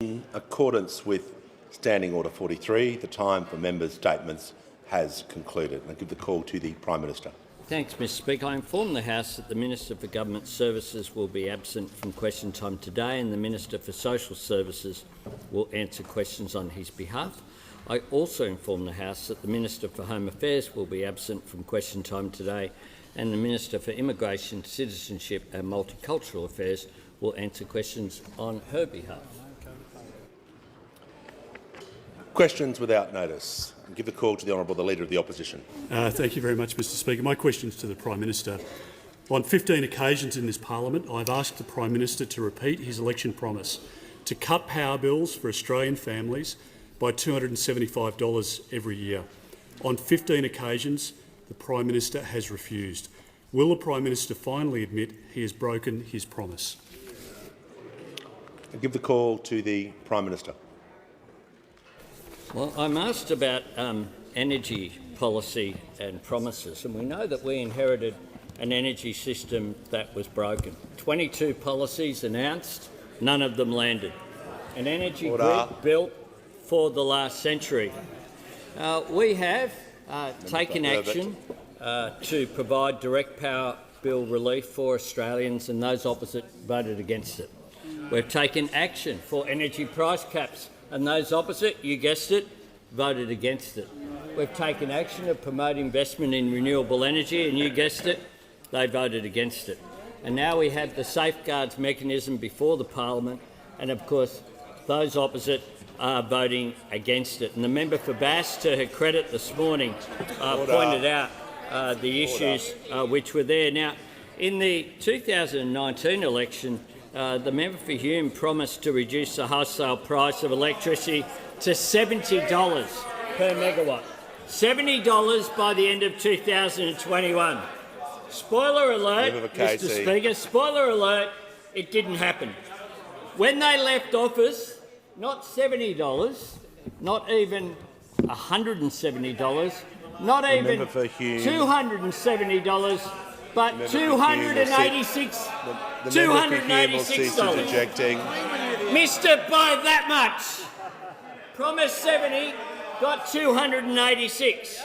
In accordance with Standing Order 43, the time for members' statements has concluded. I give the call to the Prime Minister. Thanks, Mr Speaker. I inform the House that the Minister for Government Services will be absent from question time today and the Minister for Social Services will answer questions on his behalf. I also inform the House that the Minister for Home Affairs will be absent from question time today and the Minister for Immigration, Citizenship and Multicultural Affairs will answer questions on her behalf. Questions without notice. I give the call to the Honourable the Leader of the Opposition. Thank you very much, Mr Speaker. My question is to the Prime Minister. On 15 occasions in this parliament, I've asked the Prime Minister to repeat his election promise to cut power bills for Australian families by $275 every year. On 15 occasions, the Prime Minister has refused. Will the Prime Minister finally admit he has broken his promise? I give the call to the Prime Minister. Well, I'm asked about energy policy and promises, and we know that we inherited an energy system that was broken. 22 policies announced, none of them landed. An energy grid built for the last century. We have taken action to provide direct power bill relief for Australians, and those opposite voted against it. We've taken action for energy price caps, and those opposite, you guessed it, voted against it. We've taken action to promote investment in renewable energy, and you guessed it, they voted against it. And now we have the safeguards mechanism before the parliament, and of course those opposite are voting against it. And the member for Bass, to her credit this morning, pointed out the issues which were there. Now, in the 2019 election, the member for Hume promised to reduce the wholesale price of electricity to $70 per megawatt. $70 by the end of 2021. Spoiler alert, Mr Speaker, spoiler alert, it didn't happen. When they left office, not $70, not even $170, not even $270, but $286. Missed it by that much. Promised 70, got 286.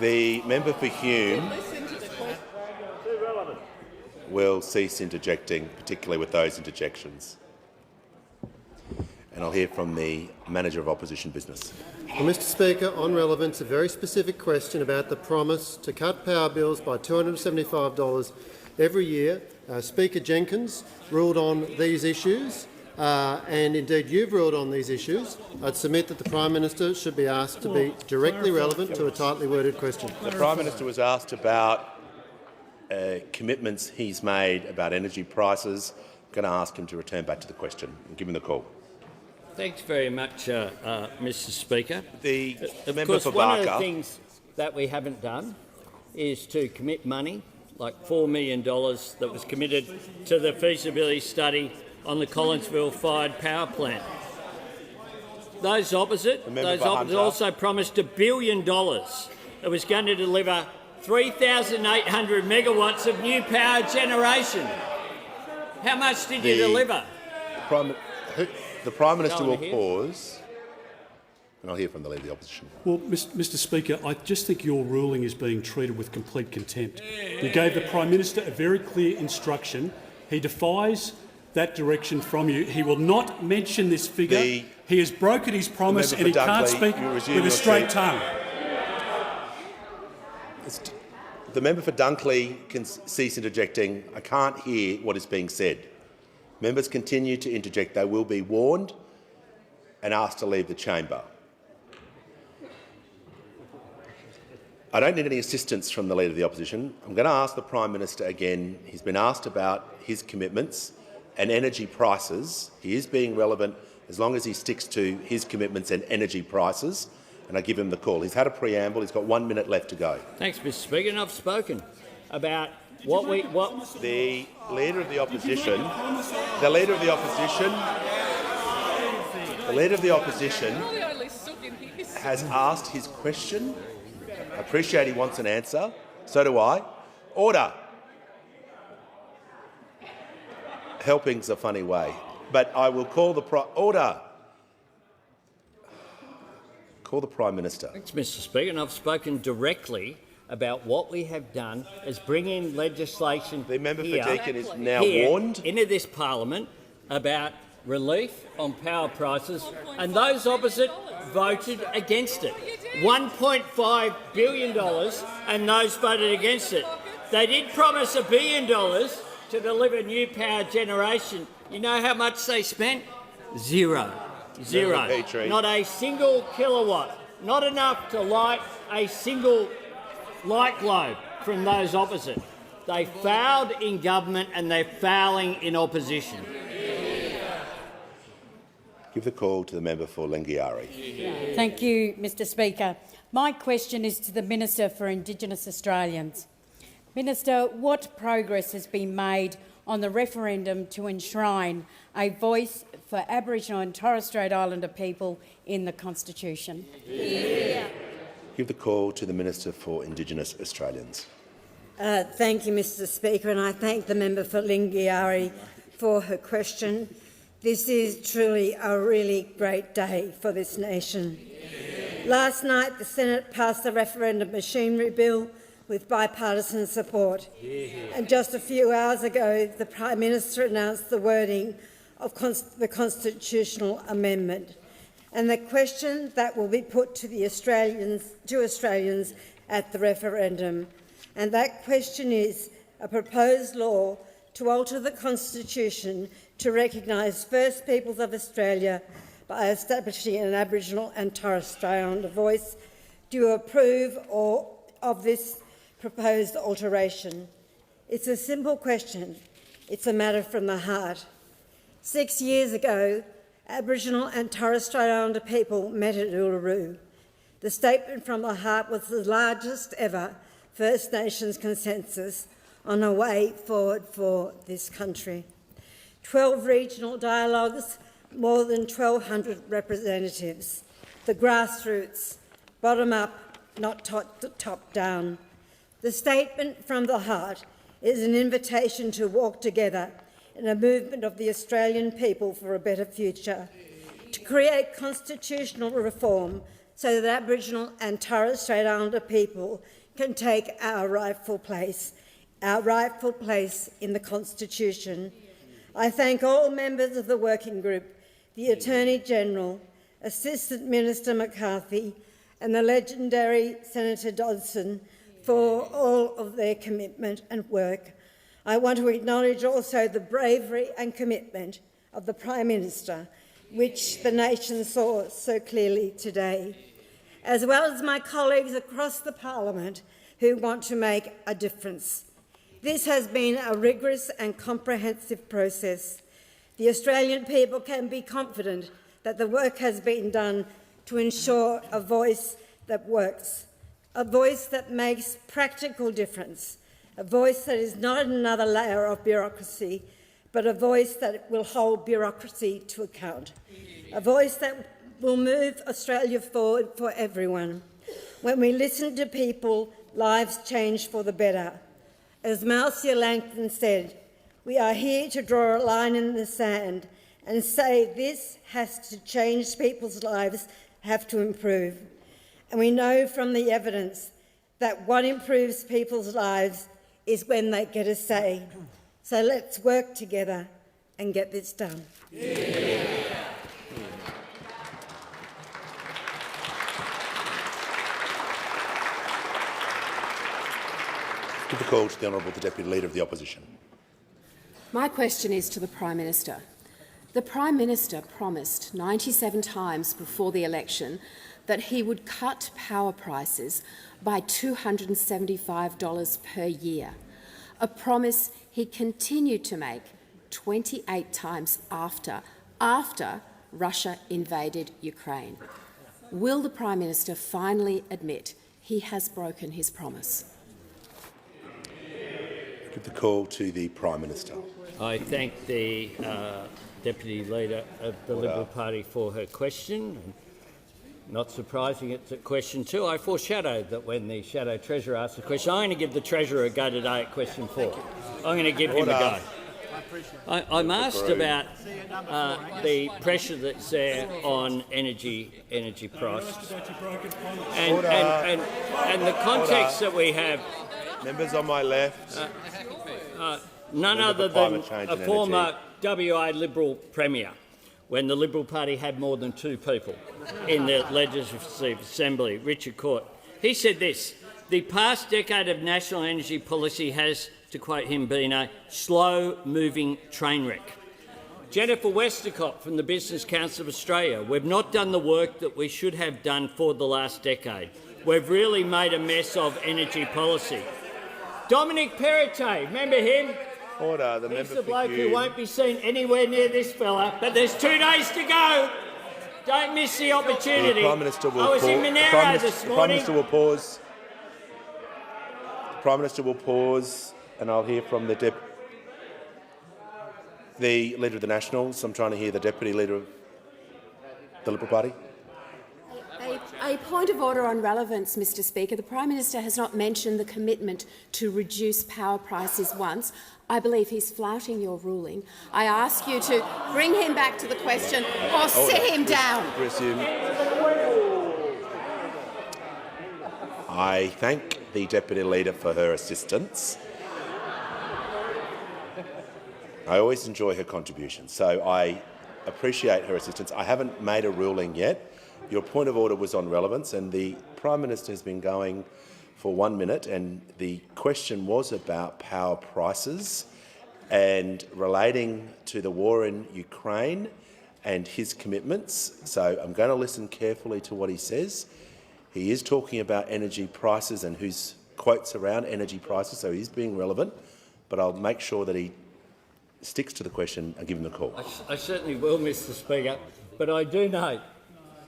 The member for Hume will cease interjecting, particularly with those interjections. And I'll hear from the Manager of Opposition Business. Well, Mr Speaker, on relevance, a very specific question about the promise to cut power bills by $275 every year. Speaker Jenkins ruled on these issues, and indeed you've ruled on these issues. I'd submit that the Prime Minister should be asked to be directly relevant to a tightly worded question. The Prime Minister was asked about commitments he's made about energy prices. I'm going to ask him to return back to the question and give him the call. Thanks very much, Mr Speaker. Of course, one of the things that we haven't done is to commit money, like $4 million that was committed to the feasibility study on the Collinsville-fired power plant. Those opposite also promised $1 billion that was going to deliver 3,800 megawatts of new power generation. How much did you deliver? The Prime Minister will pause, and I'll hear from the Leader of the Opposition. Well, Mr Speaker, I just think your ruling is being treated with complete contempt. You gave the Prime Minister a very clear instruction. He defies that direction from you. He will not mention this figure. He has broken his promise and he can't speak with a straight tongue. The member for Dunkley can cease interjecting. I can't hear what is being said. Members continue to interject. They will be warned and asked to leave the chamber. I don't need any assistance from the Leader of the Opposition. I'm going to ask the Prime Minister again. He's been asked about his commitments and energy prices. He is being relevant as long as he sticks to his commitments and energy prices, and I give him the call. He's had a preamble. He's got 1 minute left to go. Thanks, Mr Speaker. And I've spoken about the Leader of the Opposition, has asked his question. I appreciate he wants an answer. So do I. Order. Helping's a funny way. But I will call the order. Call the Prime Minister. Thanks, Mr Speaker, and I've spoken directly about what we have done as bringing legislation The member here, for Deakin is now here warned. into this parliament about relief on power prices, and those opposite voted against it. $1.5 billion, and those voted against it. They did promise $1 billion to deliver new power generation. You know how much they spent? Zero. Zero. Petrie. Not a single kilowatt. Not enough to light a single light globe from those opposite. They failed in government and they're failing in opposition. Give the call to the member for Lingiari. Thank you, Mr Speaker. My question is to the Minister for Indigenous Australians. Minister, what progress has been made on the referendum to enshrine a voice for Aboriginal and Torres Strait Islander people in the Constitution? Give the call to the Minister for Indigenous Australians. Thank you, Mr Speaker, and I thank the member for Lingiari for her question. This is truly a really great day for this nation. Last night, the Senate passed the referendum machinery bill with bipartisan support. And just a few hours ago, the Prime Minister announced the wording of the constitutional amendment. And the question that will be put to the Australians at the referendum. And that question is a proposed law to alter the Constitution to recognise First Peoples of Australia by establishing an Aboriginal and Torres Strait Islander voice. Do you approve of this proposed alteration? It's a simple question. It's a matter from the heart. 6 years ago, Aboriginal and Torres Strait Islander people met at Uluru. The statement from the heart was the largest ever First Nations consensus on a way forward for this country. 12 regional dialogues, more than 1,200 representatives. The grassroots, bottom up, not top down. The statement from the heart is an invitation to walk together in a movement of the Australian people for a better future, to create constitutional reform so that Aboriginal and Torres Strait Islander people can take our rightful place in the Constitution. I thank all members of the working group, the Attorney-General, Assistant Minister McCarthy and the legendary Senator Dodson for all of their commitment and work. I want to acknowledge also the bravery and commitment of the Prime Minister, which the nation saw so clearly today, as well as my colleagues across the Parliament who want to make a difference. This has been a rigorous and comprehensive process. The Australian people can be confident that the work has been done to ensure a voice that works, a voice that makes practical difference, a voice that is not another layer of bureaucracy, but a voice that will hold bureaucracy to account, a voice that will move Australia forward for everyone. When we listen to people, lives change for the better. As Marcia Langton said, we are here to draw a line in the sand and say this has to change, people's lives have to improve. And we know from the evidence that what improves people's lives is when they get a say. So let's work together and get this done. Give the call to the Honourable the Deputy Leader of the Opposition. My question is to the Prime Minister. The Prime Minister promised 97 times before the election that he would cut power prices by $275 per year, a promise he continued to make 28 times after Russia invaded Ukraine. Will the Prime Minister finally admit he has broken his promise? Give the call to the Prime Minister. I thank the Deputy Leader of the Liberal Party for her question. Not surprising, it's at question 2. I foreshadowed that when the Shadow Treasurer asked the question, I'm going to give the Treasurer a go today at question 4. I'm going to give him a go. I'm asked about the pressure that's there on energy prices, and the context that we have. Members on my left. None other than a former WA Liberal Premier, when the Liberal Party had more than 2 people in the Legislative Assembly, Richard Court. He said this: the past decade of national energy policy has, to quote him, been a slow-moving train wreck. Jennifer Westacott from the Business Council of Australia: we've not done the work that we should have done for the last decade. We've really made a mess of energy policy. Dominic Perrottet, remember him? Order. The He's member the for bloke Kew. who won't be seen anywhere near this fella, but there's 2 days to go. Don't miss the opportunity. The Prime Minister will I was in Monero this morning. The Prime Minister will pause. The Prime Minister will pause, and I'll hear from the Leader of the Nationals. I'm trying to hear the Deputy Leader of the Liberal Party. A point of order on relevance, Mr Speaker. The Prime Minister has not mentioned the commitment to reduce power prices once. I believe he's flouting your ruling. I ask you to bring him back to the question or sit him down. Resume. I thank the Deputy Leader for her assistance. I always enjoy her contributions, so I appreciate her assistance. I haven't made a ruling yet. Your point of order was on relevance, and the Prime Minister has been going for 1 minute, and the question was about power prices and relating to the war in Ukraine and his commitments. So I'm going to listen carefully to what he says. He is talking about energy prices and whose quotes around energy prices, so he's being relevant, but I'll make sure that he sticks to the question and give him the call. I certainly will, Mr Speaker, but I do note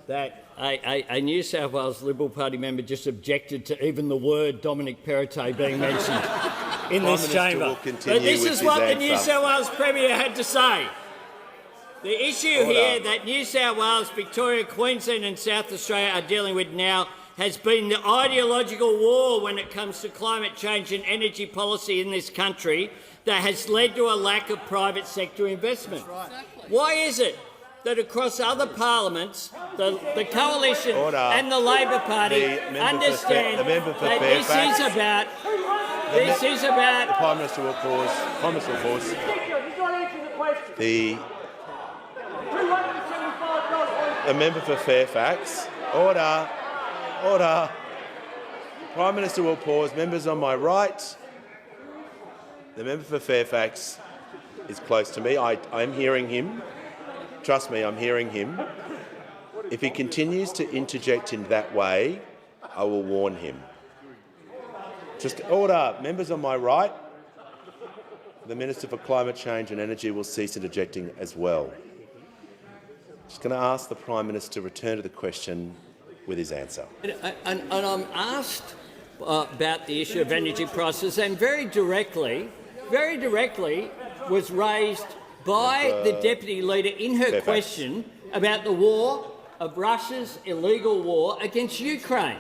that a New South Wales Liberal Party member just objected to even the word Dominic Perrottet being mentioned in this chamber. But this is what the New South Wales Premier had to say. The issue here that New South Wales, Victoria, Queensland and South Australia are dealing with now has been the ideological war when it comes to climate change and energy policy in this country that has led to a lack of private sector investment. Why is it that across other parliaments, the Coalition and the Labor Party understand that this is about... The Prime Minister will pause. Prime Minister will pause. The member for Fairfax. Order. Order. Prime Minister will pause. Members on my right. The member for Fairfax is close to me. I'm hearing him. Trust me, I'm hearing him. If he continues to interject in that way, I will warn him. Just order. Members on my right. The Minister for Climate Change and Energy will cease interjecting as well. Just going to ask the Prime Minister to return to the question with his answer. And I'm asked about the issue of energy prices, and very directly was raised by the Deputy Leader in her question about the war of Russia's illegal war against Ukraine.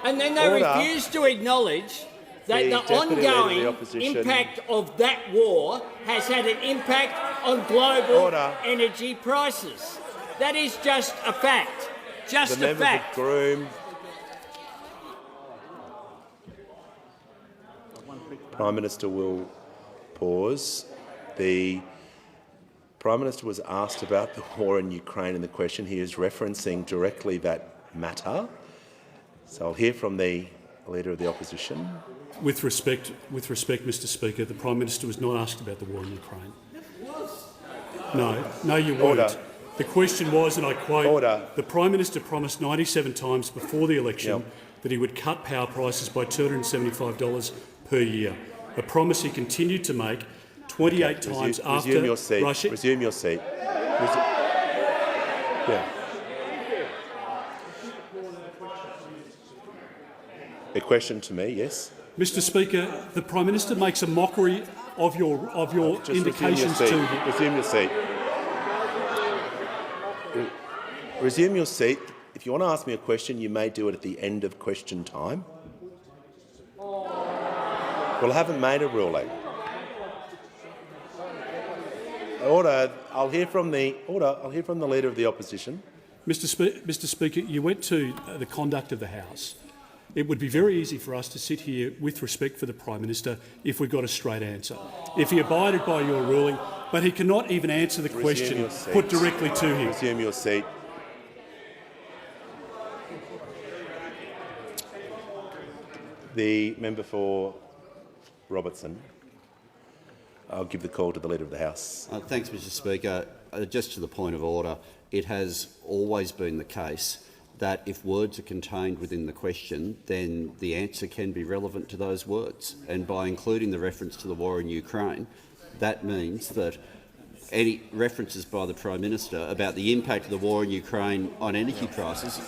And then they refused to acknowledge that the ongoing impact of that war has had an impact on global energy prices. That is just a fact. Just a fact. Groom. Prime Minister will pause. The Prime Minister was asked about the war in Ukraine in the question. He is referencing directly that matter. So I'll hear from the Leader of the Opposition. With respect, Mr Speaker, the Prime Minister was not asked about the war in Ukraine. No, you weren't. The question was, and I quote, the Prime Minister promised 97 times before the election that he would cut power prices by $275 per year, a promise he continued to make 28 times after resume your seat. Russia... Resume your seat. A question to me, yes? Mr Speaker, the Prime Minister makes a mockery of your indications to him. Resume your seat. Resume your seat. If you want to ask me a question, you may do it at the end of question time. Well, I haven't made a ruling. Order. I'll hear from the Leader of the Opposition. Mr. Speaker, you went to the conduct of the House. It would be very easy for us to sit here with respect for the Prime Minister if we got a straight answer, if he abided by your ruling, but he cannot even answer the question put directly to him. Resume your seat. The member for Robertson. I'll give the call to the Leader of the House. Thanks, Mr. Speaker. Just to the point of order, it has always been the case that if words are contained within the question, then the answer can be relevant to those words. And by including the reference to the war in Ukraine, that means that any references by the Prime Minister about the impact of the war in Ukraine on energy prices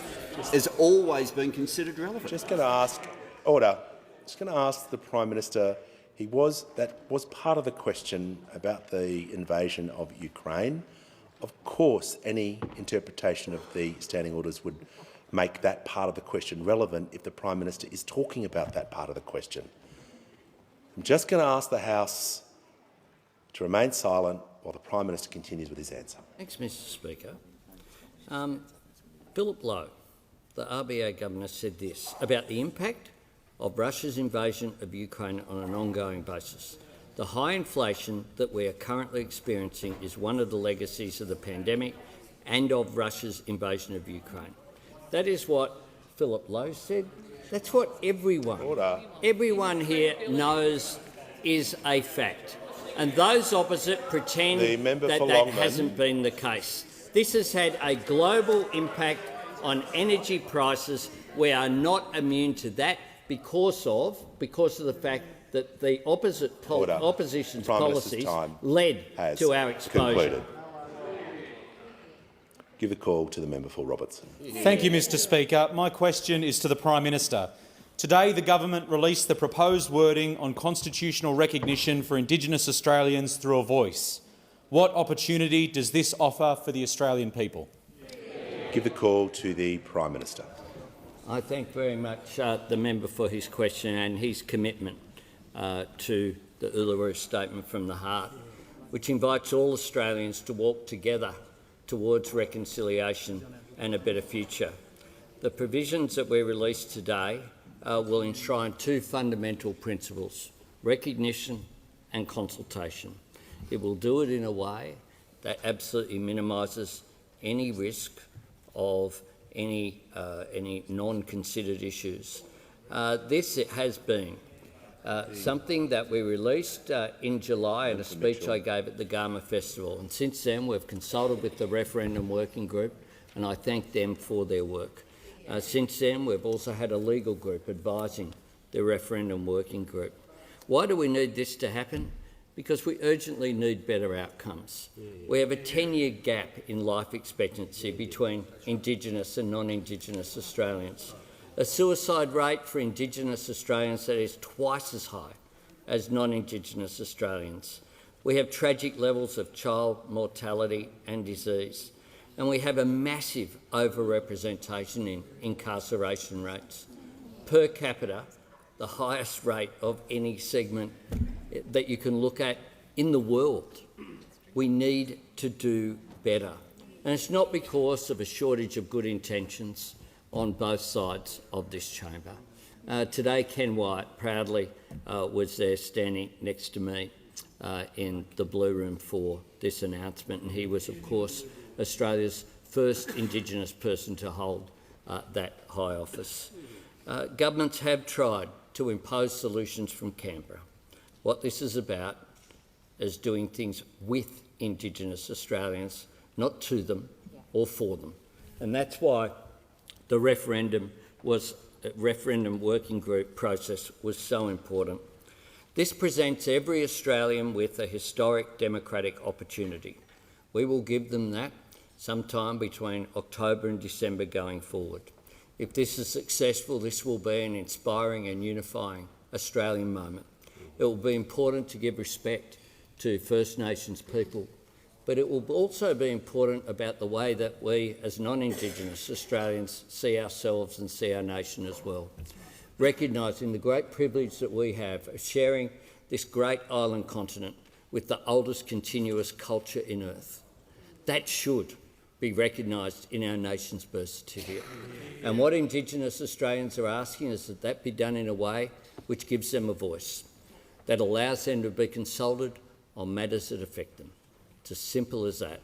has always been considered relevant. Just going to ask, order. Just going to ask the Prime Minister. That was part of the question about the invasion of Ukraine. Of course, any interpretation of the standing orders would make that part of the question relevant if the Prime Minister is talking about that part of the question. I'm just going to ask the House to remain silent while the Prime Minister continues with his answer. Thanks, Mr. Speaker. Philip Lowe, the RBA Governor, said this about the impact of Russia's invasion of Ukraine on an ongoing basis. The high inflation that we are currently experiencing is one of the legacies of the pandemic and of Russia's invasion of Ukraine. That is what Philip Lowe said. That's what everyone here knows is a fact. And those opposite pretend that hasn't been the case. This has had a global impact on energy prices. We are not immune to that because of the fact that the opposition's policies led to our exposure. Concluded. Give the call to the member for Robertson. Thank you, Mr. Speaker. My question is to the Prime Minister. Today, the government released the proposed wording on constitutional recognition for Indigenous Australians through a voice. What opportunity does this offer for the Australian people? Give the call to the Prime Minister. I thank very much the member for his question and his commitment to the Uluru Statement from the Heart, which invites all Australians to walk together towards reconciliation and a better future. The provisions that we released today will enshrine two fundamental principles: recognition and consultation. It will do it in a way that absolutely minimises any risk of any non-considered issues. This has been something that we released in July in a speech I gave at the Garma Festival, and since then we've consulted with the Referendum Working Group, and I thank them for their work. Since then we've also had a legal group advising the Referendum Working Group. Why do we need this to happen? Because we urgently need better outcomes. We have a 10-year gap in life expectancy between Indigenous and non-Indigenous Australians. A suicide rate for Indigenous Australians that is twice as high as non-Indigenous Australians. We have tragic levels of child mortality and disease. And we have a massive overrepresentation in incarceration rates. Per capita, the highest rate of any segment that you can look at in the world. We need to do better. And it's not because of a shortage of good intentions on both sides of this chamber. Today, Ken Wyatt proudly was there standing next to me in the Blue Room for this announcement, and he was, of course, Australia's first Indigenous person to hold that high office. Governments have tried to impose solutions from Canberra. What this is about is doing things with Indigenous Australians, not to them or for them. And that's why the referendum working group process was so important. This presents every Australian with a historic democratic opportunity. We will give them that sometime between October and December going forward. If this is successful, this will be an inspiring and unifying Australian moment. It will be important to give respect to First Nations people, but it will also be important about the way that we as non-Indigenous Australians see ourselves and see our nation as well. Recognising the great privilege that we have of sharing this great island continent with the oldest continuous culture in Earth. That should be recognised in our nation's birth certificate. And what Indigenous Australians are asking is that that be done in a way which gives them a voice, that allows them to be consulted on matters that affect them. It's as simple as that.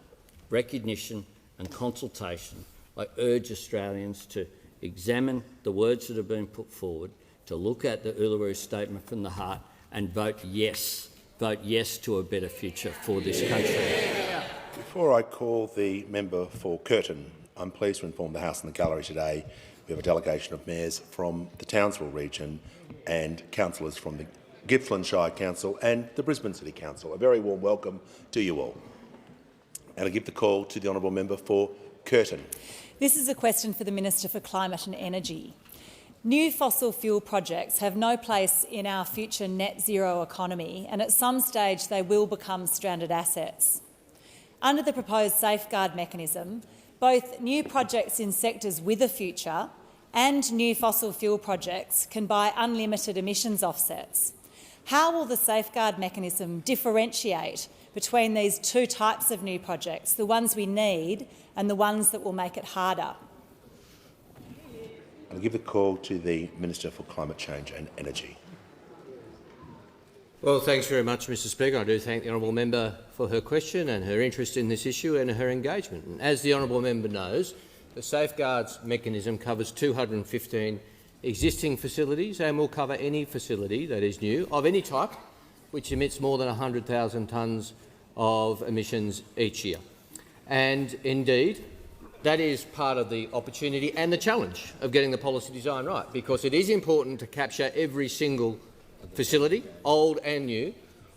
Recognition and consultation. I urge Australians to examine the words that have been put forward, to look at the Uluru Statement from the Heart and vote yes to a better future for this country. Before I call the member for Curtin, I'm pleased to inform the House and the gallery today we have a delegation of mayors from the Townsville region and councillors from the Gippsland Shire Council and the Brisbane City Council. A very warm welcome to you all. And I give the call to the honourable member for Curtin. This is a question for the Minister for Climate and Energy. New fossil fuel projects have no place in our future net zero economy, and at some stage they will become stranded assets. Under the proposed safeguard mechanism, both new projects in sectors with a future and new fossil fuel projects can buy unlimited emissions offsets. How will the safeguard mechanism differentiate between these two types of new projects, the ones we need and the ones that will make it harder? I'll give the call to the Minister for Climate Change and Energy. Well, thanks very much, Mr Speaker. I do thank the honourable member for her question and her interest in this issue and her engagement. And as the honourable member knows, the Safeguards mechanism covers 215 existing facilities and will cover any facility that is new, of any type, which emits more than 100,000 tonnes of emissions each year. And indeed, that is part of the opportunity and the challenge of getting the policy design right, because it is important to capture every single facility, old and new,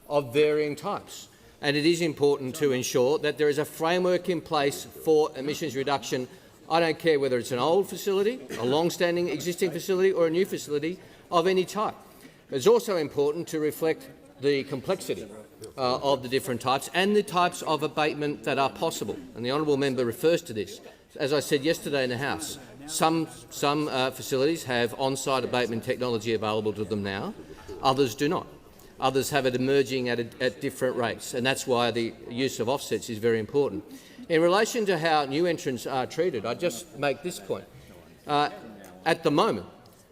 of varying types. And it is important to ensure that there is a framework in place for emissions reduction. I don't care whether it's an old facility, a long-standing existing facility or a new facility of any type. It's also important to reflect the complexity of the different types and the types of abatement that are possible. And the honourable member refers to this. As I said yesterday in the House, some facilities have on-site abatement technology available to them now. Others do not. Others have it emerging at different rates, and that's why the use of offsets is very important. In relation to how new entrants are treated, I just make this point. At the moment,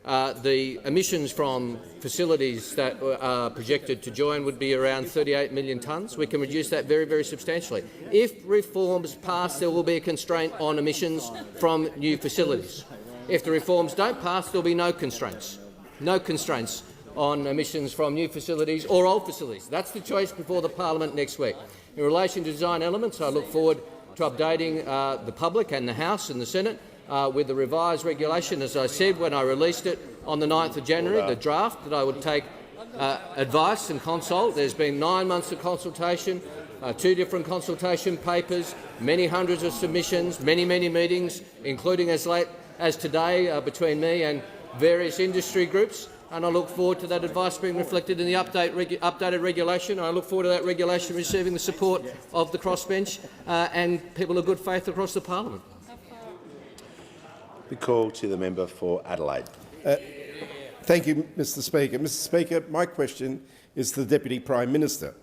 the emissions from facilities that are projected to join would be around 38 million tonnes. We can reduce that very, very substantially. If reforms pass, there will be a constraint on emissions from new facilities. If the reforms don't pass, there will be no constraints. No constraints on emissions from new facilities or old facilities. That's the choice before the parliament next week. In relation to design elements, I look forward to updating the public and the House and the Senate with the revised regulation, as I said when I released it on the 9th of January, the draft, that I would take advice and consult. There's been 9 months of consultation, 2 different consultation papers, many hundreds of submissions, many meetings, including as late as today between me and various industry groups. And I look forward to that advice being reflected in the updated regulation. I look forward to that regulation receiving the support of the crossbench and people of good faith across the parliament. The call to the member for Adelaide. Thank you, Mr Speaker. Mr Speaker, my question is to the Deputy Prime Minister.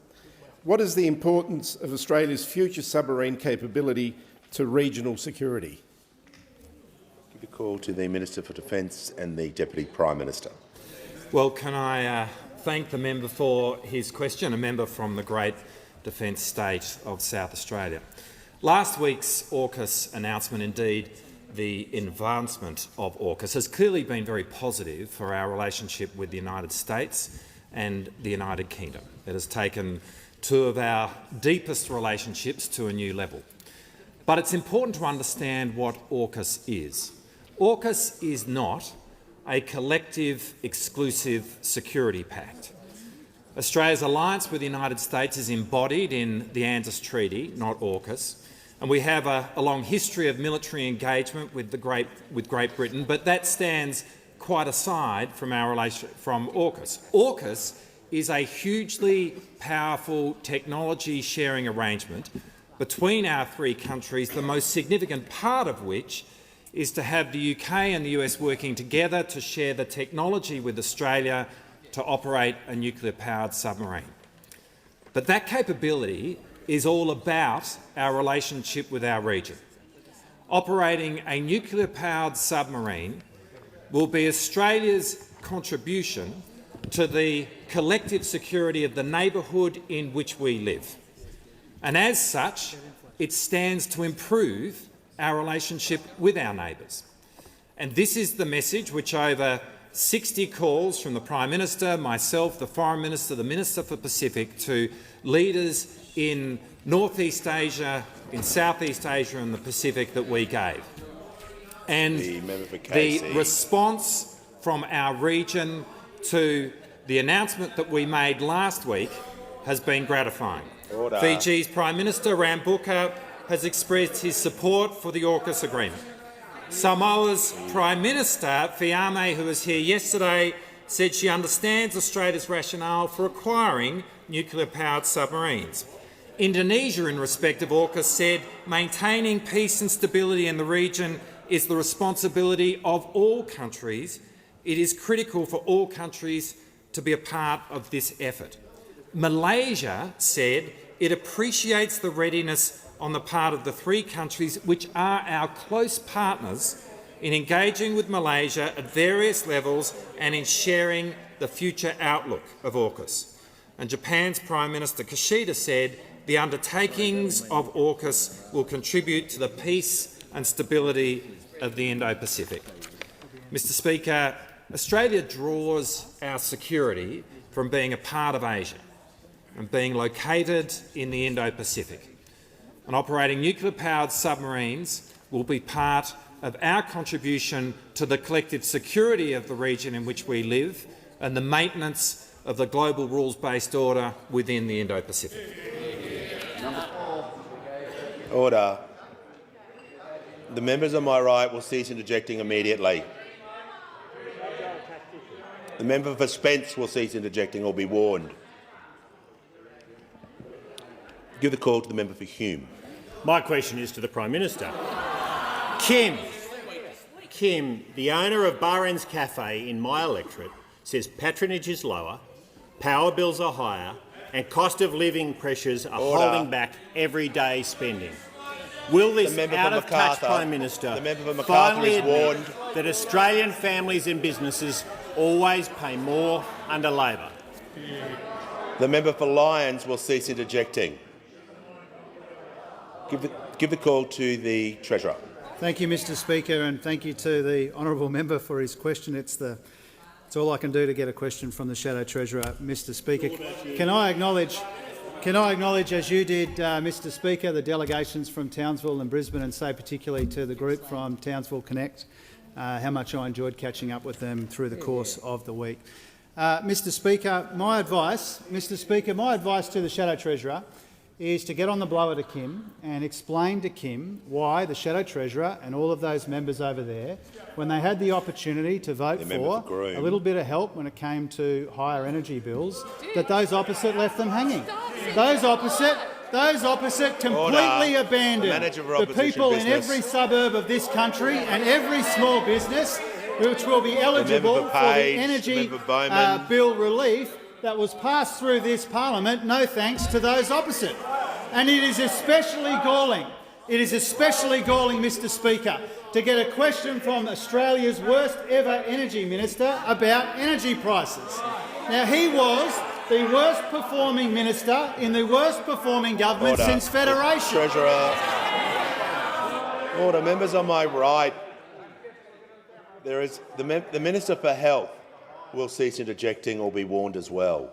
What is the importance of Australia's future submarine capability to regional security? Give the call to the Minister for Defence and the Deputy Prime Minister. Well, can I thank the member for his question, a member from the great defence state of South Australia. Last week's AUKUS announcement, indeed the advancement of AUKUS, has clearly been very positive for our relationship with the United States and the United Kingdom. It has taken 2 of our deepest relationships to a new level. But it's important to understand what AUKUS is. AUKUS is not a collective, exclusive security pact. Australia's alliance with the United States is embodied in the ANZUS Treaty, not AUKUS, and we have a long history of military engagement with Great Britain, but that stands quite aside from our relation from AUKUS. AUKUS is a hugely powerful technology-sharing arrangement between our 3 countries, the most significant part of which is to have the UK and the US working together to share the technology with Australia to operate a nuclear-powered submarine. But that capability is all about our relationship with our region. Operating a nuclear-powered submarine will be Australia's contribution to the collective security of the neighbourhood in which we live. And as such, it stands to improve our relationship with our neighbours. And this is the message which over 60 calls from the Prime Minister, myself, the Foreign Minister, the Minister for Pacific, to leaders in Northeast Asia, in Southeast Asia and the Pacific that we gave. And the response from our region to the announcement that we made last week has been gratifying. Order. Fiji's Prime Minister Rambuka has expressed his support for the AUKUS agreement. Samoa's Prime Minister Fiame, who was here yesterday, said she understands Australia's rationale for acquiring nuclear-powered submarines. Indonesia, in respect of AUKUS, said maintaining peace and stability in the region is the responsibility of all countries. It is critical for all countries to be a part of this effort. Malaysia said it appreciates the readiness on the part of the three countries which are our close partners in engaging with Malaysia at various levels and in sharing the future outlook of AUKUS. And Japan's Prime Minister Kishida said the undertakings of AUKUS will contribute to the peace and stability of the Indo-Pacific. Mr Speaker, Australia draws our security from being a part of Asia and being located in the Indo-Pacific. And operating nuclear-powered submarines will be part of our contribution to the collective security of the region in which we live and the maintenance of the global rules-based order within the Indo-Pacific. Order. The members on my right will cease interjecting immediately. The member for Spence will cease interjecting or be warned. Give the call to the member for Hume. My question is to the Prime Minister. Kim, the owner of Bahrain's Cafe in my electorate, says patronage is lower, power bills are higher and cost of living pressures are holding back everyday spending. Will this out-of-touch Prime Minister finally admit that Australian families and businesses always pay more under Labor? The member for Lyons will cease interjecting. Give the call to the Treasurer. Thank you, Mr Speaker, and thank you to the honourable member for his question. It's all I can do to get a question from the Shadow Treasurer, Mr Speaker. Can I acknowledge, as you did, Mr Speaker, the delegations from Townsville and Brisbane, and say particularly to the group from Townsville Connect, how much I enjoyed catching up with them through the course of the week. Mr Speaker, my advice to the Shadow Treasurer is to get on the blower to Kim and explain to Kim why the Shadow Treasurer and all of those members over there, when they had the opportunity to vote for a little bit of help when it came to higher energy bills, that those opposite left them hanging. Those opposite completely abandoned the people in every suburb of this country and every small business which will be eligible for the energy bill relief that was passed through this parliament, no thanks to those opposite. And it is especially galling, Mr Speaker, to get a question from Australia's worst ever energy minister about energy prices. Now, he was the worst performing minister in the worst performing government since Federation. Treasurer. Order. Members on my right. There is the Minister for Health will cease interjecting or be warned as well.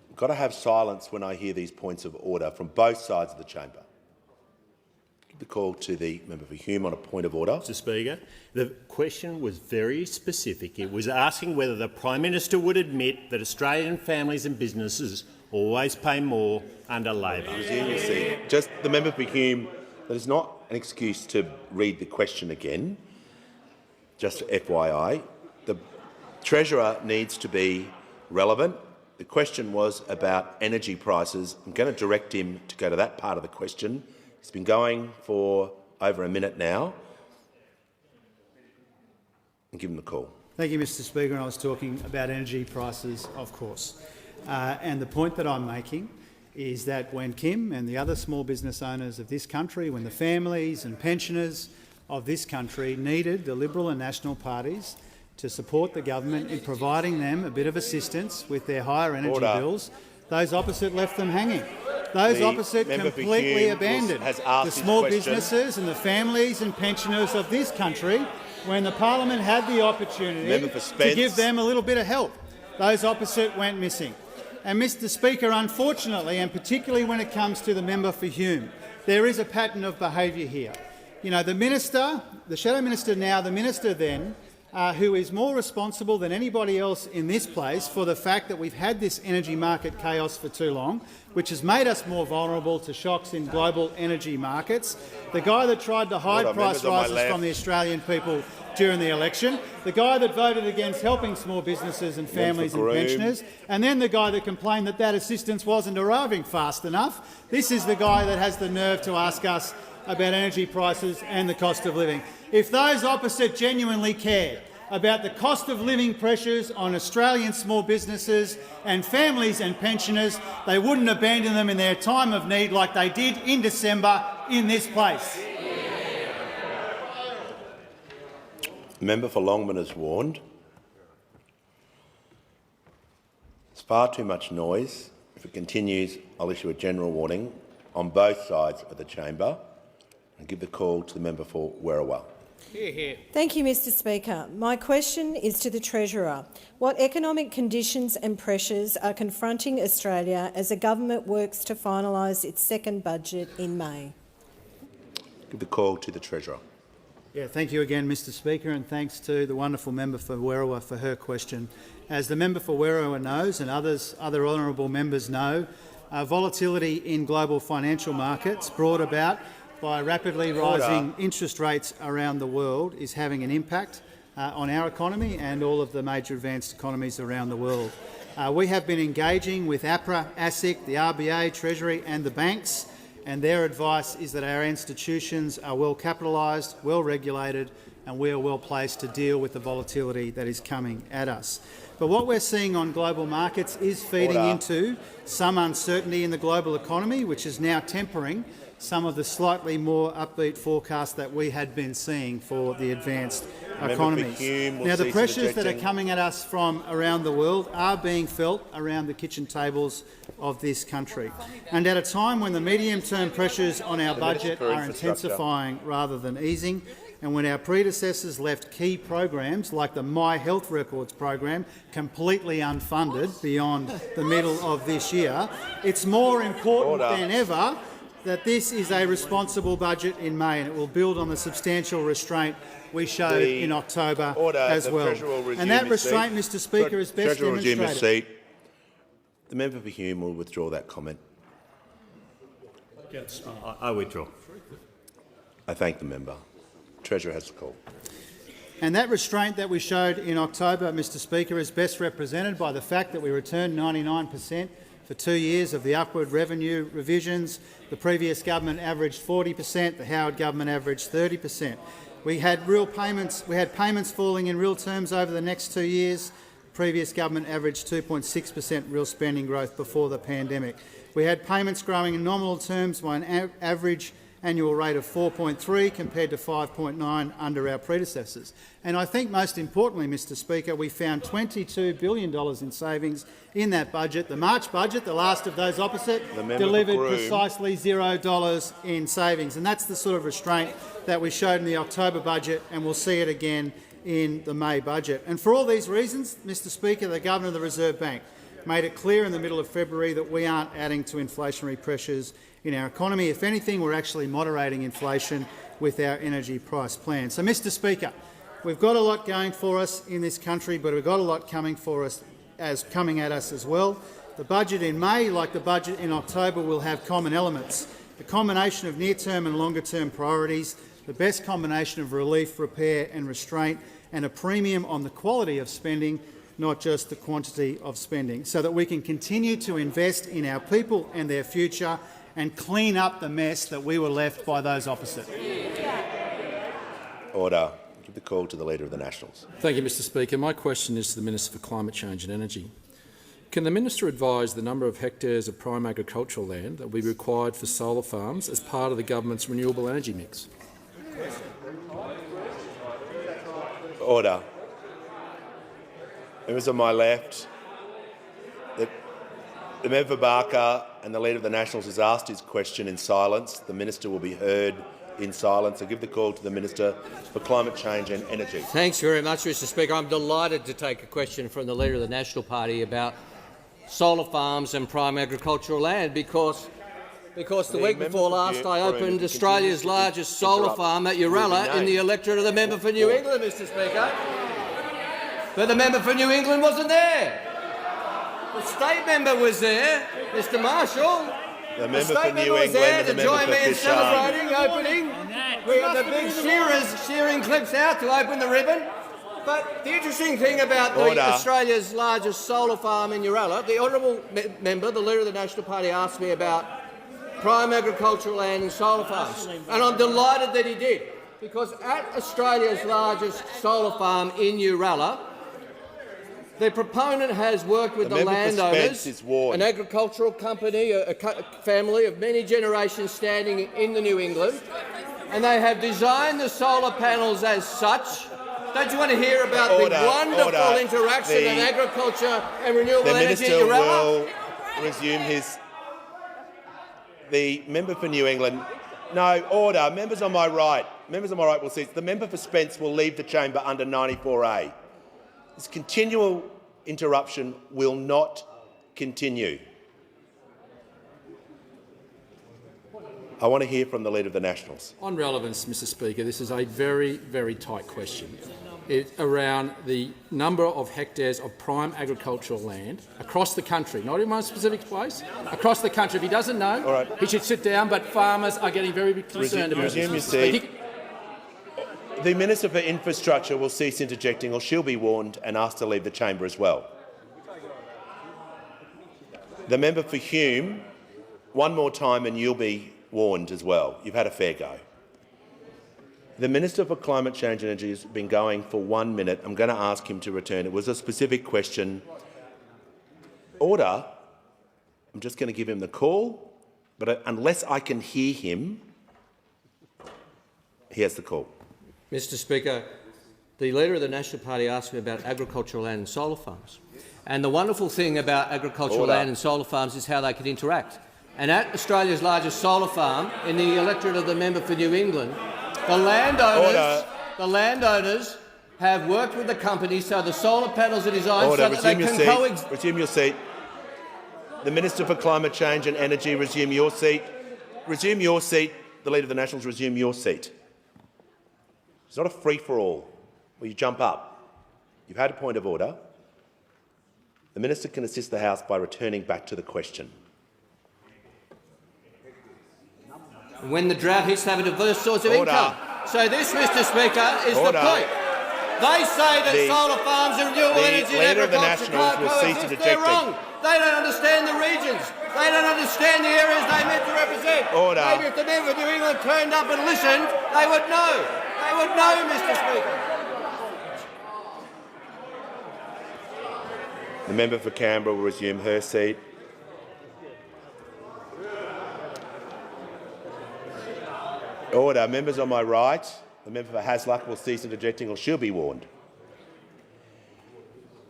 I've got to have silence when I hear these points of order from both sides of the chamber. Give the call to the member for Hume on a point of order. Mr Speaker, the question was very specific. It was asking whether the Prime Minister would admit that Australian families and businesses always pay more under Labor. Just the member for Hume, that is not an excuse to read the question again. Just FYI. The Treasurer needs to be relevant. The question was about energy prices. I'm going to direct him to go to that part of the question. It's been going for over a minute now. And give him the call. Thank you, Mr Speaker. And I was talking about energy prices, of course. And the point that I'm making is that when Kim and the other small business owners of this country, when the families and pensioners of this country needed the Liberal and National parties to support the government in providing them a bit of assistance with their higher energy bills, those opposite left them hanging. Those opposite completely abandoned the small businesses and the families and pensioners of this country when the parliament had the opportunity to give them a little bit of help. Those opposite went missing. And, Mr Speaker, unfortunately, and particularly when it comes to the member for Hume, there is a pattern of behaviour here. You know, the minister, the shadow minister now, the minister then, who is more responsible than anybody else in this place for the fact that we've had this energy market chaos for too long, which has made us more vulnerable to shocks in global energy markets, the guy that tried to hide price rises from the Australian people during the election, the guy that voted against helping small businesses and families and pensioners, and then the guy that complained that that assistance wasn't arriving fast enough. This is the guy that has the nerve to ask us about energy prices and the cost of living. If those opposite genuinely cared about the cost of living pressures on Australian small businesses and families and pensioners, they wouldn't abandon them in their time of need like they did in December in this place. The member for Longman is warned. There's far too much noise. If it continues, I'll issue a general warning on both sides of the chamber and give the call to the member for Werriwa. Hear, hear. Thank you, Mr Speaker. My question is to the Treasurer. What economic conditions and pressures are confronting Australia as the government works to finalise its second budget in May? Give the call to the Treasurer. Yeah, thank you again, Mr Speaker, and thanks to the wonderful member for Werriwa for her question. As the member for Werriwa knows and other honourable members know, volatility in global financial markets brought about by rapidly rising interest rates around the world is having an impact on our economy and all of the major advanced economies around the world. We have been engaging with APRA, ASIC, the RBA, Treasury and the banks, and their advice is that our institutions are well capitalised, well regulated and we are well placed to deal with the volatility that is coming at us. But what we're seeing on global markets is feeding into some uncertainty in the global economy, which is now tempering some of the slightly more upbeat forecasts that we had been seeing for the advanced economies. Now, the pressures that are coming at us from around the world are being felt around the kitchen tables of this country. And at a time when the medium-term pressures on our budget are intensifying rather than easing, and when our predecessors left key programs like the My Health Records program completely unfunded beyond the middle of this year, it's more important than ever that this is a responsible budget in May, and it will build on the substantial restraint we showed in October as well. And that restraint, Mr Speaker, is best demonstrated. The member for Hume will withdraw that comment. I withdraw. I thank the member. Treasurer has the call. And that restraint that we showed in October, Mr Speaker, is best represented by the fact that we returned 99% for 2 years of the upward revenue revisions. The previous government averaged 40%, the Howard government averaged 30%. We had payments falling in real terms over the next 2 years. The previous government averaged 2.6% real spending growth before the pandemic. We had payments growing in nominal terms by an average annual rate of 4.3 compared to 5.9 under our predecessors. And I think most importantly, Mr Speaker, we found $22 billion in savings in that budget. The March budget, the last of those opposite, delivered precisely $0 in savings. And that's the sort of restraint that we showed in the October budget, and we'll see it again in the May budget. And for all these reasons, Mr Speaker, the Governor of the Reserve Bank made it clear in the middle of February that we aren't adding to inflationary pressures in our economy. If anything, we're actually moderating inflation with our energy price plan. So, Mr Speaker, we've got a lot going for us in this country, but we've got a lot coming at us as well. The budget in May, like the budget in October, will have common elements: a combination of near-term and longer-term priorities, the best combination of relief, repair and restraint, and a premium on the quality of spending, not just the quantity of spending, so that we can continue to invest in our people and their future and clean up the mess that we were left by those opposite. Order. Give the call to the Leader of the Nationals. Thank you, Mr Speaker. My question is to the Minister for Climate Change and Energy. Can the minister advise the number of hectares of prime agricultural land that will be required for solar farms as part of the government's renewable energy mix? Order. Members on my left, the member for Barker and the Leader of the Nationals has asked his question in silence. The minister will be heard in silence. I give the call to the Minister for Climate Change and Energy. Thanks very much, Mr Speaker. I'm delighted to take a question from the Leader of the National Party about solar farms and prime agricultural land because the week before last I opened Australia's largest solar farm at Uralla in the electorate of the member for New England, Mr Speaker. But the member for New England wasn't there. The state member was there, Mr Marshall. The member for New England and the member for Fisher. Celebrating opening. We had the big shearers shearing clips out to open the ribbon. But the interesting thing about Australia's largest solar farm in Uralla, the honourable member, the Leader of the National Party, asked me about prime agricultural land and solar farms. And I'm delighted that he did, because at Australia's largest solar farm in Uralla, the proponent has worked with the landowners, an agricultural company, a family of many generations standing in the New England, and they have designed the solar panels as such. Don't you want to hear about the wonderful interaction of agriculture and renewable energy in Uralla? The Minister will resume his... The member for New England... No, order. Members on my right. Members on my right will cease. The member for Spence will leave the chamber under 94A. This continual interruption will not continue. I want to hear from the Leader of the Nationals. On relevance, Mr Speaker, this is a very, very tight question. It's around the number of hectares of prime agricultural land across the country, not in one specific place, across the country. If he doesn't know, he should sit down, but farmers are getting very concerned about this. Resume your seat. The Minister for Infrastructure will cease interjecting, or she'll be warned and asked to leave the chamber as well. The member for Hume, one more time and you'll be warned as well. You've had a fair go. The Minister for Climate Change and Energy has been going for 1 minute. I'm going to ask him to return. It was a specific question. Order. I'm just going to give him the call, but unless I can hear him, he has the call. Mr Speaker, the Leader of the National Party asked me about agricultural land and solar farms. And the wonderful thing about agricultural land and solar farms is how they can interact. And at Australia's largest solar farm, in the electorate of the member for New England, the landowners have worked with the company so the solar panels are designed so that they can coexist. Resume your seat. The Minister for Climate Change and Energy, resume your seat. Resume your seat. The Leader of the Nationals, resume your seat. It's not a free-for-all where you jump up. You've had a point of order. The Minister can assist the House by returning back to the question. When the drought hits, they have a diverse source of income. So this, Mr Speaker, is the point. They say that solar farms and renewable energy and agriculture can't coexist. They're wrong. They don't understand the regions. They don't understand the areas they're meant to represent. Maybe if the member of New England turned up and listened, they would know. They would know, Mr Speaker. The member for Canberra will resume her seat. Order. Members on my right. The member for Hasluck will cease interjecting or she'll be warned.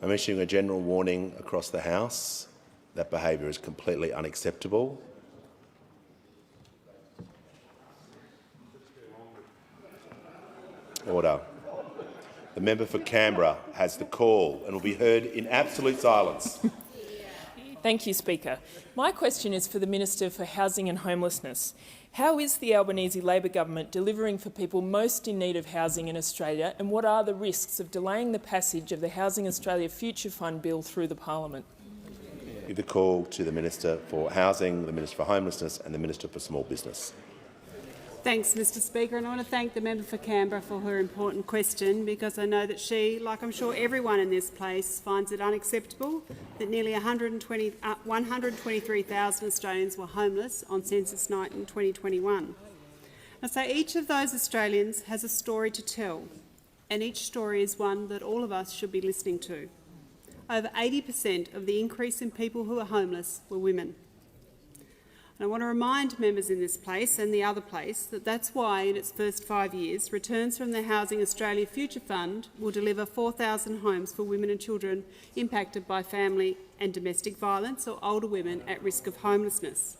I'm issuing a general warning across the House. That behaviour is completely unacceptable. Order. The member for Canberra has the call and will be heard in absolute silence. Thank you, Speaker. My question is for the Minister for Housing and Homelessness. How is the Albanese Labor government delivering for people most in need of housing in Australia, and what are the risks of delaying the passage of the Housing Australia Future Fund bill through the parliament? Give the call to the Minister for Housing, the Minister for Homelessness and the Minister for Small Business. Thanks, Mr Speaker, and I want to thank the member for Canberra for her important question, because I know that she, like I'm sure everyone in this place, finds it unacceptable that nearly 123,000 Australians were homeless on census night in 2021. Now, so each of those Australians has a story to tell, and each story is one that all of us should be listening to. over 80% of the increase in people who are homeless were women. And I want to remind members in this place and the other place that that's why, in its first 5 years, returns from the Housing Australia Future Fund will deliver 4,000 homes for women and children impacted by family and domestic violence or older women at risk of homelessness,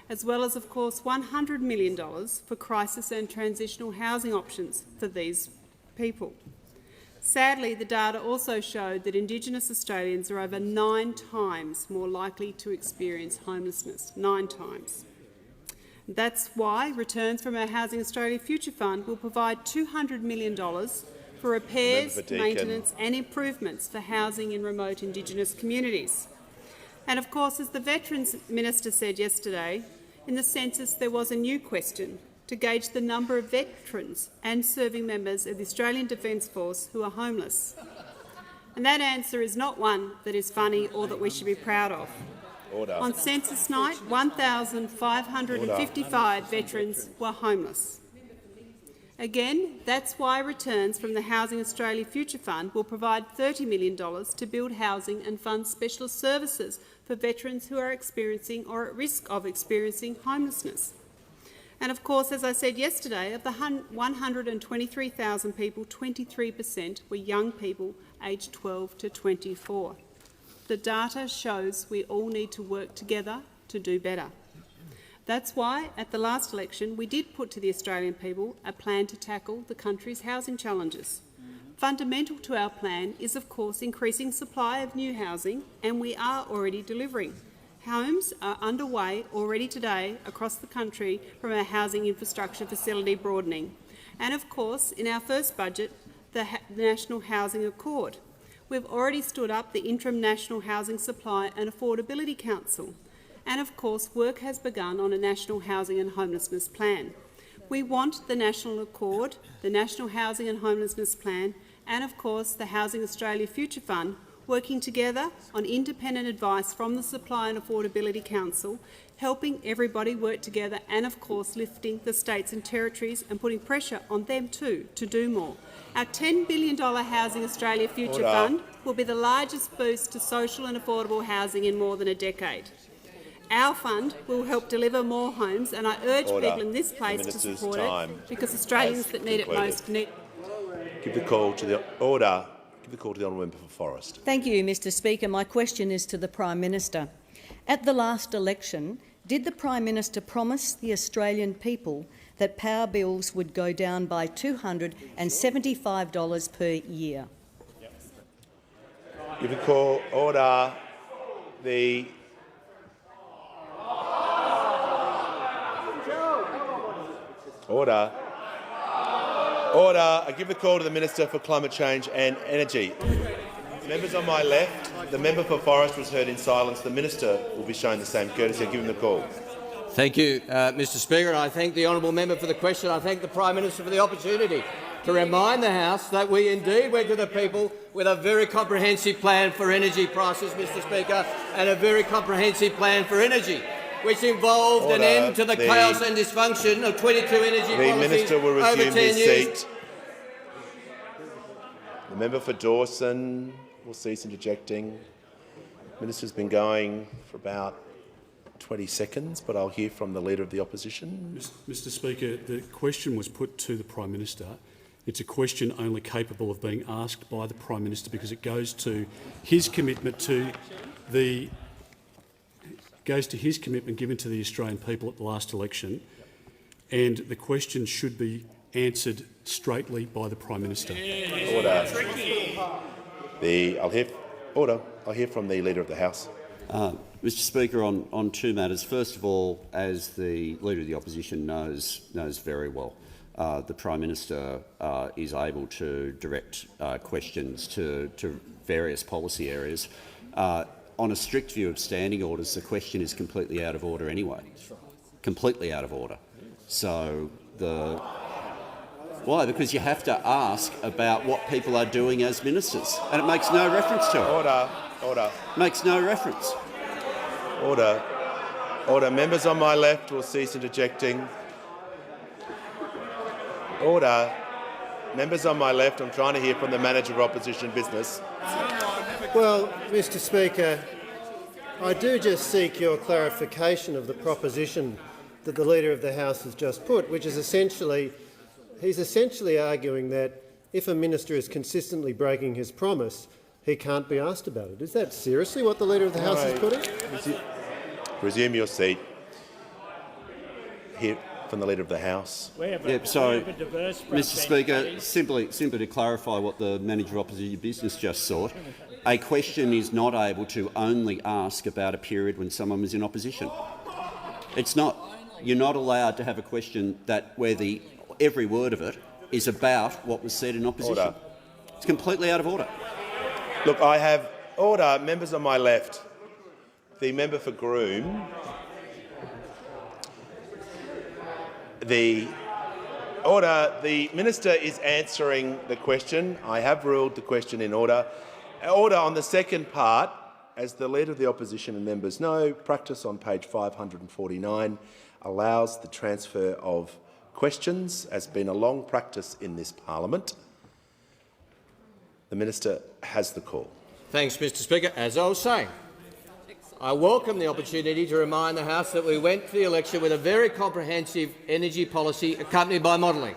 as well as, of course, $100 million for crisis and transitional housing options for these people. Sadly, the data also showed that Indigenous Australians are over 9 times more likely to experience homelessness, 9 times. That's why returns from our Housing Australia Future Fund will provide $200 million for repairs, maintenance and improvements for housing in remote Indigenous communities. And of course, as the Veterans Minister said yesterday, in the census there was a new question to gauge the number of veterans and serving members of the Australian Defence Force who are homeless. And that answer is not one that is funny or that we should be proud of. Order. On census night, 1,555 veterans were homeless. Again, that's why returns from the Housing Australia Future Fund will provide $30 million to build housing and fund specialist services for veterans who are experiencing or at risk of experiencing homelessness. And of course, as I said yesterday, of the 123,000 people, 23% were young people aged 12 to 24. The data shows we all need to work together to do better. That's why, at the last election, we did put to the Australian people a plan to tackle the country's housing challenges. Fundamental to our plan is, of course, increasing supply of new housing, and we are already delivering. Homes are underway already today across the country from our housing infrastructure facility broadening. And of course, in our first budget, the National Housing Accord. We've already stood up the Interim National Housing Supply and Affordability Council. And of course, work has begun on a National Housing and Homelessness Plan. We want the National Accord, the National Housing and Homelessness Plan, and of course the Housing Australia Future Fund working together on independent advice from the Supply and Affordability Council, helping everybody work together and, of course, lifting the states and territories and putting pressure on them too to do more. Our $10 billion Housing Australia Future Fund will be the largest boost to social and affordable housing in more than a decade. Our fund will help deliver more homes, and I urge people in this place to support it because Australians that need it most need it. Give the call to the order. Give the call to the honourable member for Forrest. Thank you, Mr Speaker. My question is to the Prime Minister. At the last election, did the Prime Minister promise the Australian people that power bills would go down by $275 per year? Give the call. Order. Order. Order. I give the call to the Minister for Climate Change and Energy. Members on my left, the member for Forrest was heard in silence. The Minister will be shown the same courtesy. I give him the call. Thank you, Mr Speaker. I thank the honourable member for the question. I thank the Prime Minister for the opportunity to remind the House that we indeed went to the people with a very comprehensive plan for energy prices, Mr Speaker, and a very comprehensive plan for energy, which involved an end to the chaos and dysfunction of 22 energy policies. The Minister will resume his years. seat. The member for Dawson will cease interjecting. The Minister's been going for about 20 seconds, but I'll hear from the Leader of the Opposition. Mr Speaker, the question was put to the Prime Minister. It's a question only capable of being asked by the Prime Minister because it goes to his commitment to the given to the Australian people at the last election, and the question should be answered straightly by the Prime Minister. Order. I'll hear from the Leader of the House. Mr Speaker, on two matters. First of all, as the Leader of the Opposition knows very well, the Prime Minister is able to direct questions to various policy areas. On a strict view of standing orders, the question is completely out of order anyway. Completely out of order. So why? Because you have to ask about what people are doing as ministers, and it makes no reference to it. Order. Makes no reference. Order. Members on my left will cease interjecting. Order. Members on my left, I'm trying to hear from the Manager of Opposition Business. Well, Mr Speaker, I do just seek your clarification of the proposition that the Leader of the House has just put, which is he's essentially arguing that if a minister is consistently breaking his promise, he can't be asked about it. Is that seriously what the Leader of the House is putting? Resume your seat. Here from the Leader of the House. Mr Speaker, simply to clarify what the Manager of Opposition Business just sought, a question is not able to only ask about a period when someone was in opposition. It's not. You're not allowed to have a question where every word of it is about what was said in opposition. Order. It's completely out of order. Look, I have order. Members on my left. The member for Groom. The minister is answering the question. I have ruled the question in order. Order on the second part. As the Leader of the Opposition and members know, practice on page 549 allows the transfer of questions, as been a long practice in this parliament. The minister has the call. Thanks, Mr Speaker. As I was saying, I welcome the opportunity to remind the House that we went to the election with a very comprehensive energy policy accompanied by modelling.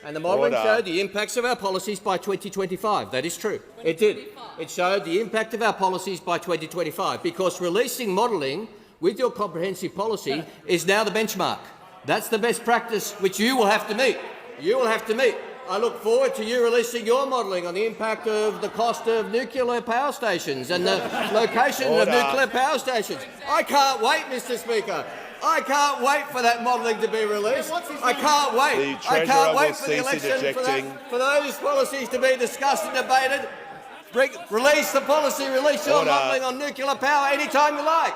And the modelling showed the impacts of our policies by 2025. That is true. It did. It showed the impact of our policies by 2025, because releasing modelling with your comprehensive policy is now the benchmark. That's the best practice which you will have to meet. You will have to meet. I look forward to you releasing your modelling on the impact of the cost of nuclear power stations and the location of nuclear power stations. I can't wait, Mr Speaker. I can't wait for that modelling to be released. I can't wait. I can't wait for the election for those policies to be discussed and debated. Release the policy, release your modelling on nuclear power any time you like.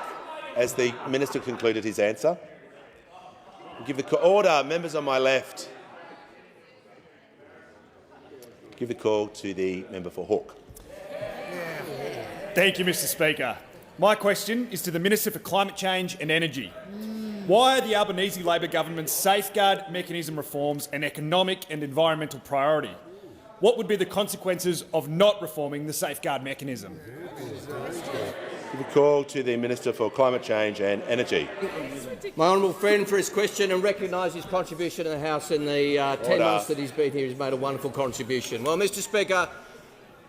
As the minister concluded his answer, give the order. Members on my left. Give the call to the member for Hawke. Thank you, Mr Speaker. My question is to the Minister for Climate Change and Energy. Why are the Albanese Labor government's safeguard mechanism reforms an economic and environmental priority? What would be the consequences of not reforming the safeguard mechanism? Give the call to the Minister for Climate Change and Energy. My honourable friend for his question and recognise his contribution in the House in the 10 months that he's been here. He's made a wonderful contribution. Well, Mr Speaker,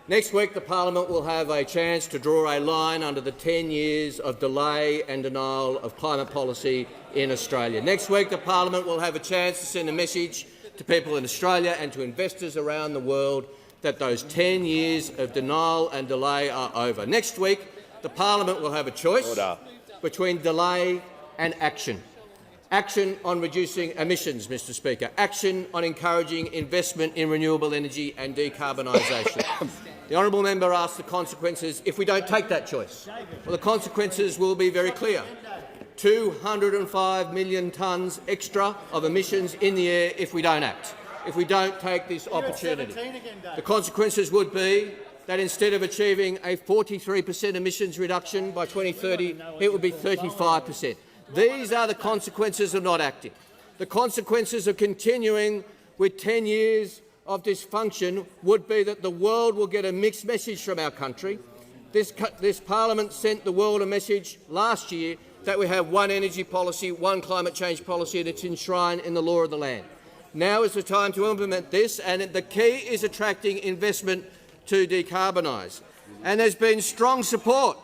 next week the parliament will have a chance to draw a line under the 10 years of delay and denial of climate policy in Australia. Next week the parliament will have a chance to send a message to people in Australia and to investors around the world that those 10 years of denial and delay are over. Next week the parliament will have a choice between delay and action. Action on reducing emissions, Mr Speaker. Action on encouraging investment in renewable energy and decarbonisation. The honourable member asked the consequences if we don't take that choice. Well, the consequences will be very clear. 205 million tonnes extra of emissions in the air if we don't act, if we don't take this opportunity. The consequences would be that instead of achieving a 43% emissions reduction by 2030, it would be 35%. These are the consequences of not acting. The consequences of continuing with 10 years of dysfunction would be that the world will get a mixed message from our country. This parliament sent the world a message last year that we have one energy policy, one climate change policy, and it's enshrined in the law of the land. Now is the time to implement this, and the key is attracting investment to decarbonise. And there's been strong support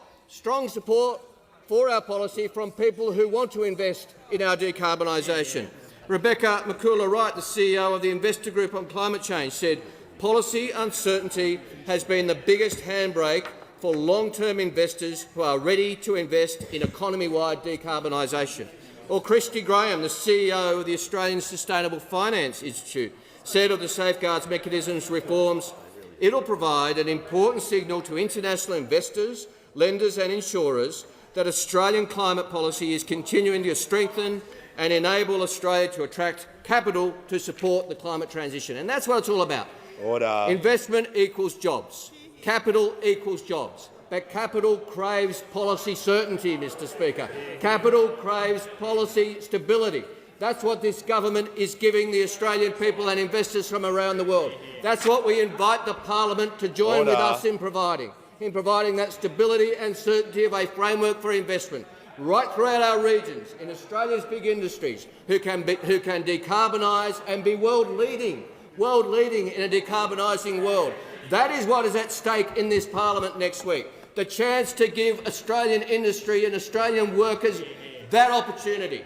for our policy from people who want to invest in our decarbonisation. Rebecca McCullough-Wright, the CEO of the Investor Group on Climate Change, said policy uncertainty has been the biggest handbrake for long-term investors who are ready to invest in economy-wide decarbonisation. Or Christy Graham, the CEO of the Australian Sustainable Finance Institute, said of the Safeguards Mechanism's reforms, it'll provide an important signal to international investors, lenders and insurers that Australian climate policy is continuing to strengthen and enable Australia to attract capital to support the climate transition. And that's what it's all about. Order. Investment equals jobs. Capital equals jobs. But capital craves policy certainty, Mr Speaker. Capital craves policy stability. That's what this government is giving the Australian people and investors from around the world. That's what we invite the parliament to join with us in providing. in providing that stability and certainty of a framework for investment right throughout our regions, in Australia's big industries, who can decarbonise and be world leading in a decarbonising world. That is what is at stake in this parliament next week. The chance to give Australian industry and Australian workers that opportunity.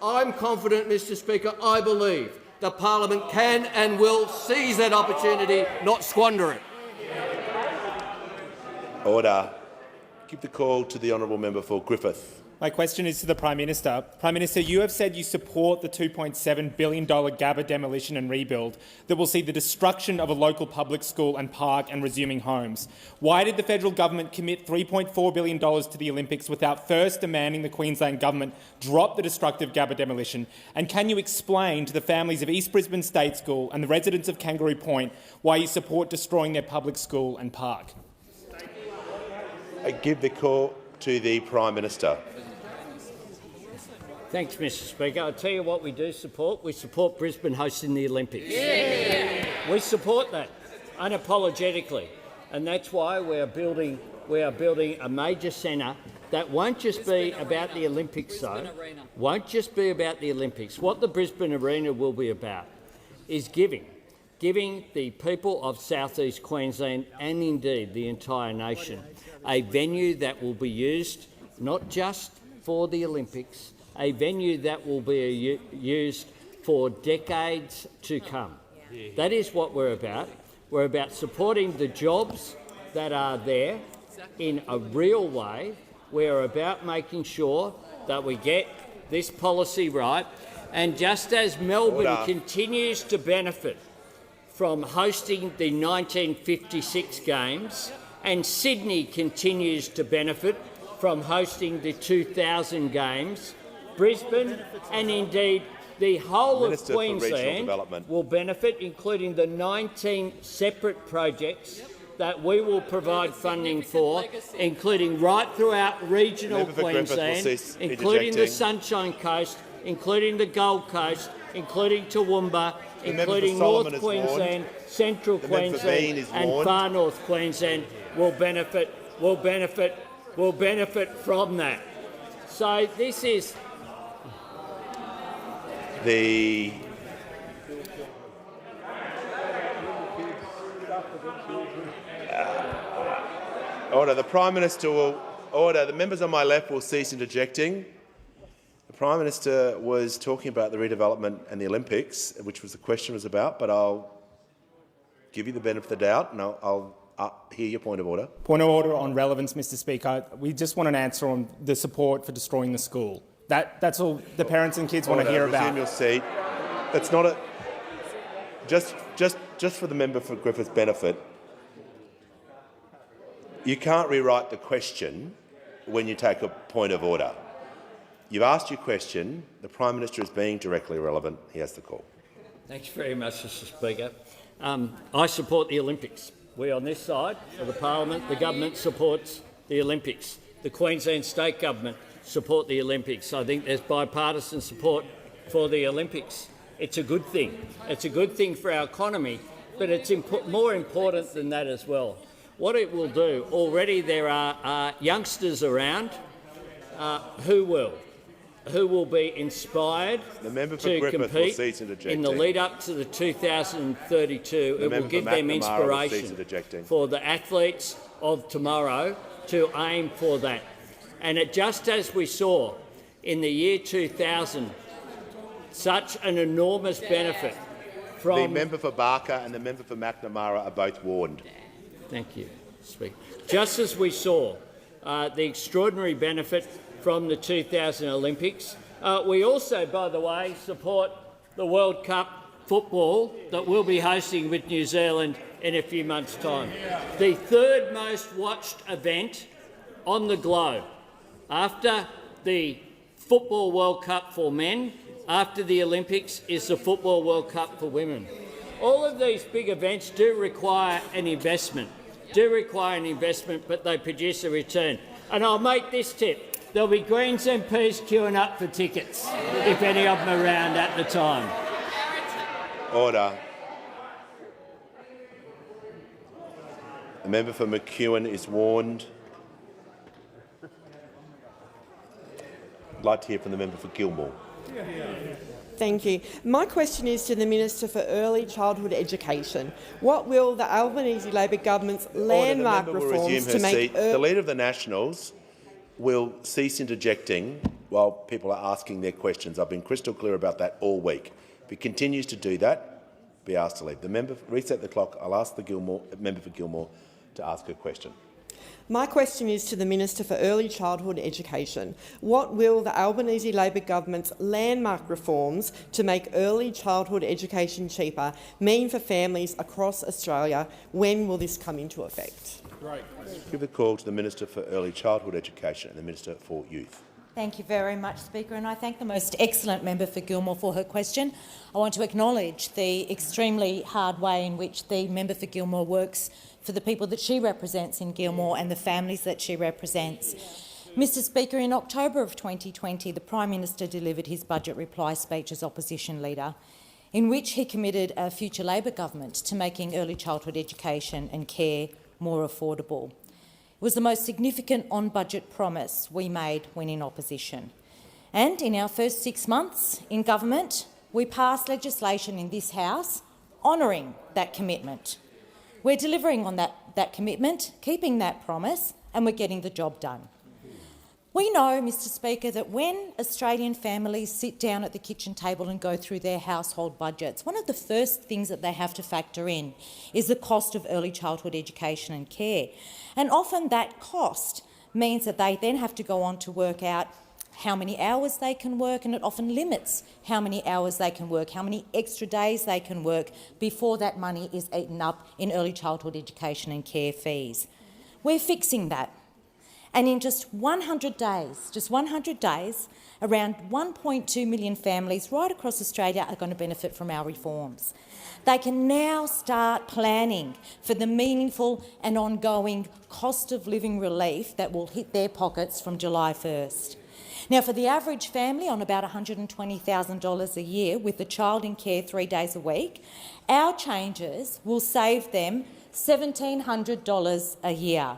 I'm confident, Mr Speaker, I believe the parliament can and will seize that opportunity, not squander it. Order. Give the call to the honourable member for Griffith. My question is to the Prime Minister. Prime Minister, you have said you support the $2.7 billion Gabba demolition and rebuild that will see the destruction of a local public school and park and resuming homes. Why did the federal government commit $3.4 billion to the Olympics without first demanding the Queensland government drop the destructive Gabba demolition? And can you explain to the families of East Brisbane State School and the residents of Kangaroo Point why you support destroying their public school and park? I give the call to the Prime Minister. Thanks, Mr Speaker. I'll tell you what we do support. We support Brisbane hosting the Olympics. Yeah. We support that unapologetically, and that's why we are building a major centre that won't just be about the Olympics, though. Won't just be about the Olympics. What the Brisbane Arena will be about is giving the people of South East Queensland and indeed the entire nation a venue that will be used not just for the Olympics, a venue that will be used for decades to come. That is what we're about. We're about supporting the jobs that are there in a real way. We're about making sure that we get this policy right. And just as Melbourne continues to benefit from hosting the 1956 Games and Sydney continues to benefit from hosting the 2000 Games, Brisbane and indeed the whole of Queensland will benefit, including the 19 separate projects that we will provide funding for, including right throughout regional Queensland, including the Sunshine Coast, including the Gold Coast, including Toowoomba, including North Queensland, Central Queensland and Far North Queensland will benefit from that. So this is the order. The Prime Minister will order. The members on my left will cease interjecting. The Prime Minister was talking about the redevelopment and the Olympics, which was the question was about, but I'll give you the benefit of the doubt and I'll hear your point of order. Point of order on relevance, Mr Speaker. We just want an answer on the support for destroying the school. That's all the parents and kids want to hear about. Resume your seat. That's not a... Just for the member for Griffith's benefit, you can't rewrite the question when you take a point of order. You've asked your question. The Prime Minister is being directly relevant. He has the call. Thanks very much, Mr Speaker. I support the Olympics. We on this side of the parliament, the government supports the Olympics. The Queensland State Government support the Olympics. I think there's bipartisan support for the Olympics. It's a good thing. It's a good thing for our economy, but it's more important than that as well. What it will do, already there are youngsters around who will be inspired to compete in the lead up to the 2032. It will give them inspiration for the athletes of tomorrow to aim for that. And just as we saw in the year 2000, such an enormous benefit from... The member for Barker and the member for McNamara are both warned. Thank you, Speaker. Just as we saw the extraordinary benefit from the 2000 Olympics, we also, by the way, support the World Cup football that we'll be hosting with New Zealand in a few months' time. The third most watched event on the globe after the Football World Cup for men, after the Olympics, is the Football World Cup for women. All of these big events do require an investment, but they produce a return. And I'll make this tip. There'll be Greens MPs queuing up for tickets, if any of them are around at the time. Order. The member for McEwen is warned. I'd like to hear from the member for Gilmore. Thank you. My question is to the Minister for Early Childhood Education. What will the Albanese Labor government's landmark reforms to make... The Leader of the Nationals will cease interjecting while people are asking their questions. I've been crystal clear about that all week. If he continues to do that, be asked to leave. The member, reset the clock. I'll ask the member for Gilmore to ask her question. My question is to the Minister for Early Childhood Education. What will the Albanese Labor government's landmark reforms to make early childhood education cheaper mean for families across Australia? When will this come into effect? Give the call to the Minister for Early Childhood Education and the Minister for Youth. Thank you very much, Speaker, and I thank the most excellent member for Gilmore for her question. I want to acknowledge the extremely hard way in which the member for Gilmore works for the people that she represents in Gilmore and the families that she represents. Mr Speaker, in October of 2020, the Prime Minister delivered his budget reply speech as opposition leader, in which he committed a future Labor government to making early childhood education and care more affordable. It was the most significant on-budget promise we made when in opposition. And in our first 6 months in government, we passed legislation in this House honouring that commitment. We're delivering on that commitment, keeping that promise, and we're getting the job done. We know, Mr Speaker, that when Australian families sit down at the kitchen table and go through their household budgets, one of the first things that they have to factor in is the cost of early childhood education and care. And often that cost means that they then have to go on to work out how many hours they can work, and it often limits how many hours they can work, how many extra days they can work before that money is eaten up in early childhood education and care fees. We're fixing that. And in just 100 days, around 1.2 million families right across Australia are going to benefit from our reforms. They can now start planning for the meaningful and ongoing cost of living relief that will hit their pockets from July 1st. Now, for the average family on about $120,000 a year with a child in care 3 days a week, our changes will save them $1,700 a year.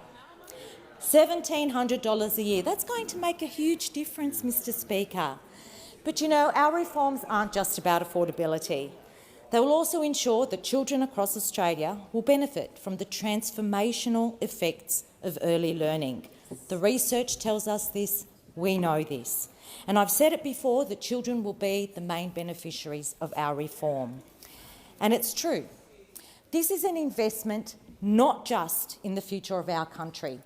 $1,700 a year. That's going to make a huge difference, Mr Speaker. But, you know, our reforms aren't just about affordability. They will also ensure that children across Australia will benefit from the transformational effects of early learning. The research tells us this. We know this. And I've said it before that children will be the main beneficiaries of our reform. And it's true. This is an investment not just in the future of our country,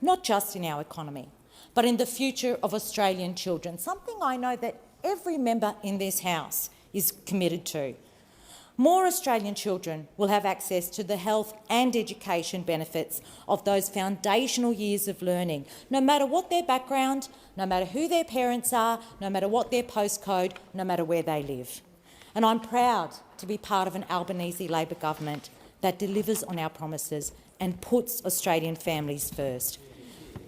not just in our economy, but in the future of Australian children, something I know that every member in this House is committed to. More Australian children will have access to the health and education benefits of those foundational years of learning, no matter what their background, no matter who their parents are, no matter what their postcode, no matter where they live. And I'm proud to be part of an Albanese Labor government that delivers on our promises and puts Australian families first.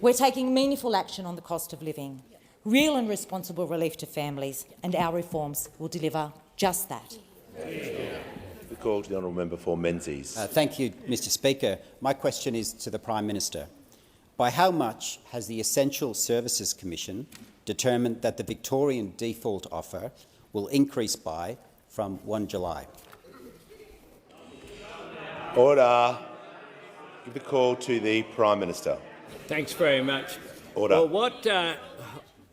We're taking meaningful action on the cost of living, real and responsible relief to families, and our reforms will deliver just that. The call to the honourable member for Menzies. Thank you, Mr Speaker. My question is to the Prime Minister. By how much has the Essential Services Commission determined that the Victorian default offer will increase by from 1 July? Order. Give the call to the Prime Minister. Thanks very much. Order. Well,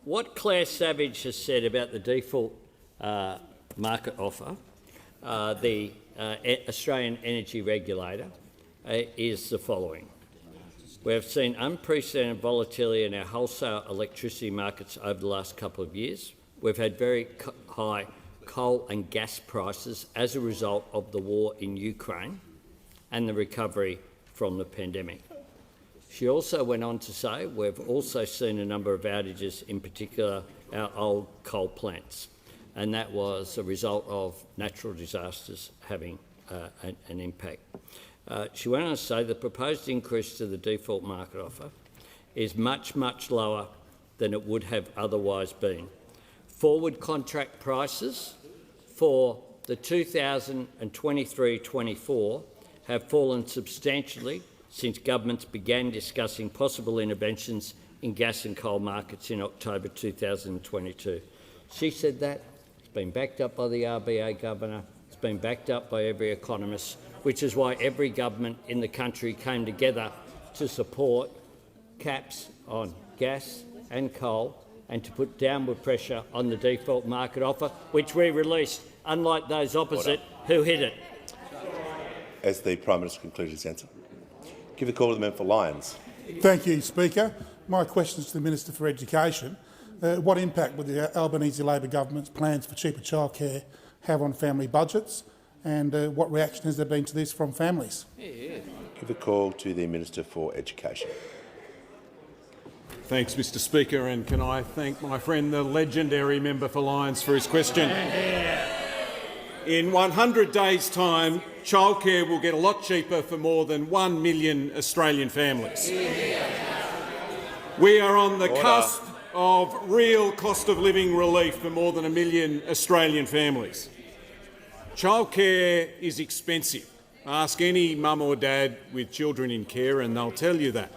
what Claire Savage has said about the default market offer, the Australian Energy Regulator, is the following. We have seen unprecedented volatility in our wholesale electricity markets over the last couple of years. We've had very high coal and gas prices as a result of the war in Ukraine and the recovery from the pandemic. She also went on to say we've also seen a number of outages, in particular our old coal plants, and that was a result of natural disasters having an impact. She went on to say the proposed increase to the default market offer is much, much lower than it would have otherwise been. Forward contract prices for the 2023-24 have fallen substantially since governments began discussing possible interventions in gas and coal markets in October 2022. She said that. It's been backed up by the RBA Governor. It's been backed up by every economist, which is why every government in the country came together to support caps on gas and coal and to put downward pressure on the default market offer, which we released, unlike those opposite who hid it. As the Prime Minister concludes his answer. Give the call to the member for Lyons. Thank you, Speaker. My question is to the Minister for Education. What impact would the Albanese Labor government's plans for cheaper childcare have on family budgets, and what reaction has there been to this from families? Give the call to the Minister for Education. Thanks, Mr Speaker, and can I thank my friend, the legendary member for Lyons, for his question. In 100 days' time, childcare will get a lot cheaper for more than 1 million Australian families. We are on the cusp of real cost of living relief for more than 1 million Australian families. Childcare is expensive. Ask any mum or dad with children in care and they'll tell you that.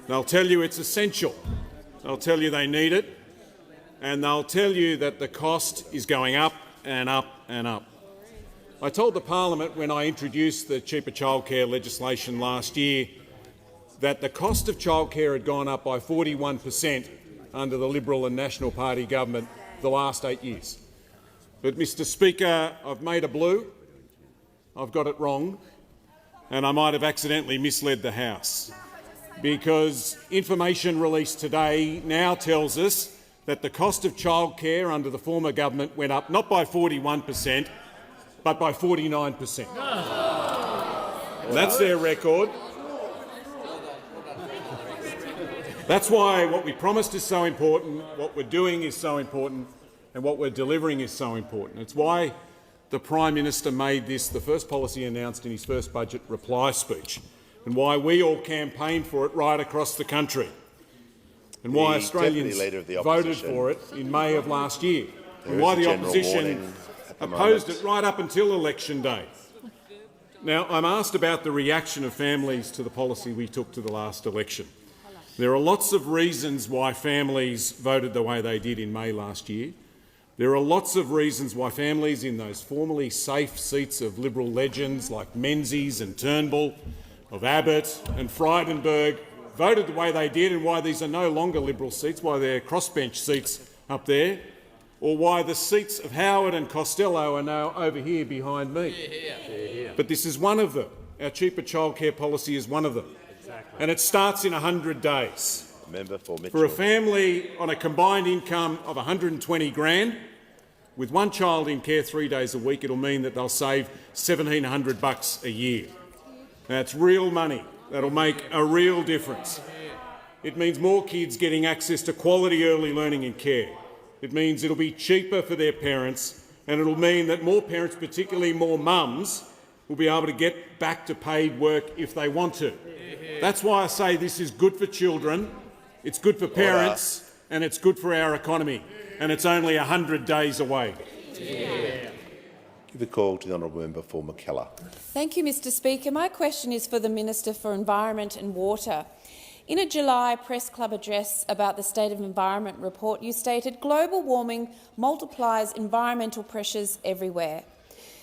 They'll tell you it's essential. They'll tell you they need it, and they'll tell you that the cost is going up and up and up. I told the Parliament when I introduced the cheaper childcare legislation last year that the cost of childcare had gone up by 41% under the Liberal and National Party government the last 8 years. But, Mr Speaker, I've made a blue, I've got it wrong, and I might have accidentally misled the House, because information released today now tells us that the cost of childcare under the former government went up not by 41%, but by 49%. That's their record. That's why what we promised is so important, what we're doing is so important, and what we're delivering is so important. It's why the Prime Minister made this the first policy announced in his first budget reply speech, and why we all campaigned for it right across the country, and why Australians voted for it in May of last year, and why the opposition opposed it right up until election day. Now, I'm asked about the reaction of families to the policy we took to the last election. There are lots of reasons why families voted the way they did in May last year. There are lots of reasons why families in those formerly safe seats of Liberal legends like Menzies and Turnbull, of Abbott and Frydenberg voted the way they did, and why these are no longer Liberal seats, why they're crossbench seats up there, or why the seats of Howard and Costello are now over here behind me. But this is one of them. Our cheaper childcare policy is one of them. And it starts in 100 days. For a family on a combined income of 120 grand, with one child in care 3 days a week, it'll mean that they'll save $1,700 a year. That's real money. That'll make a real difference. It means more kids getting access to quality early learning and care. It means it'll be cheaper for their parents, and it'll mean that more parents, particularly more mums, will be able to get back to paid work if they want to. That's why I say this is good for children, it's good for parents, and it's good for our economy. And it's only 100 days away. Give the call to the honourable member for McKellar. Thank you, Mr Speaker. My question is for the Minister for Environment and Water. In a July Press Club address about the State of Environment report, you stated global warming multiplies environmental pressures everywhere.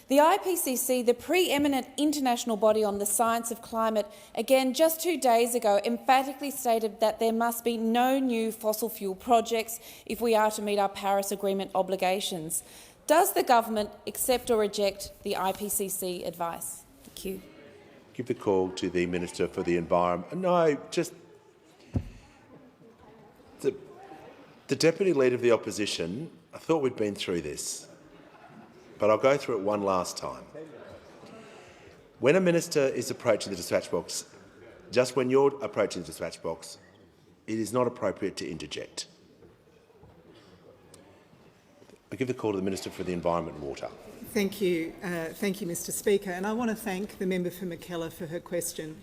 The IPCC, the pre-eminent international body on the science of climate, again just 2 days ago emphatically stated that there must be no new fossil fuel projects if we are to meet our Paris Agreement obligations. Does the government accept or reject the IPCC advice? Thank you. Give the call to the Minister for the Environment. No, just the Deputy Leader of the Opposition, I thought we'd been through this, but I'll go through it one last time. When a minister is approaching the dispatch box, just when you're approaching the dispatch box, it is not appropriate to interject. I give the call to the Minister for the Environment and Water. Thank you, Mr Speaker. And I want to thank the member for McKellar for her question,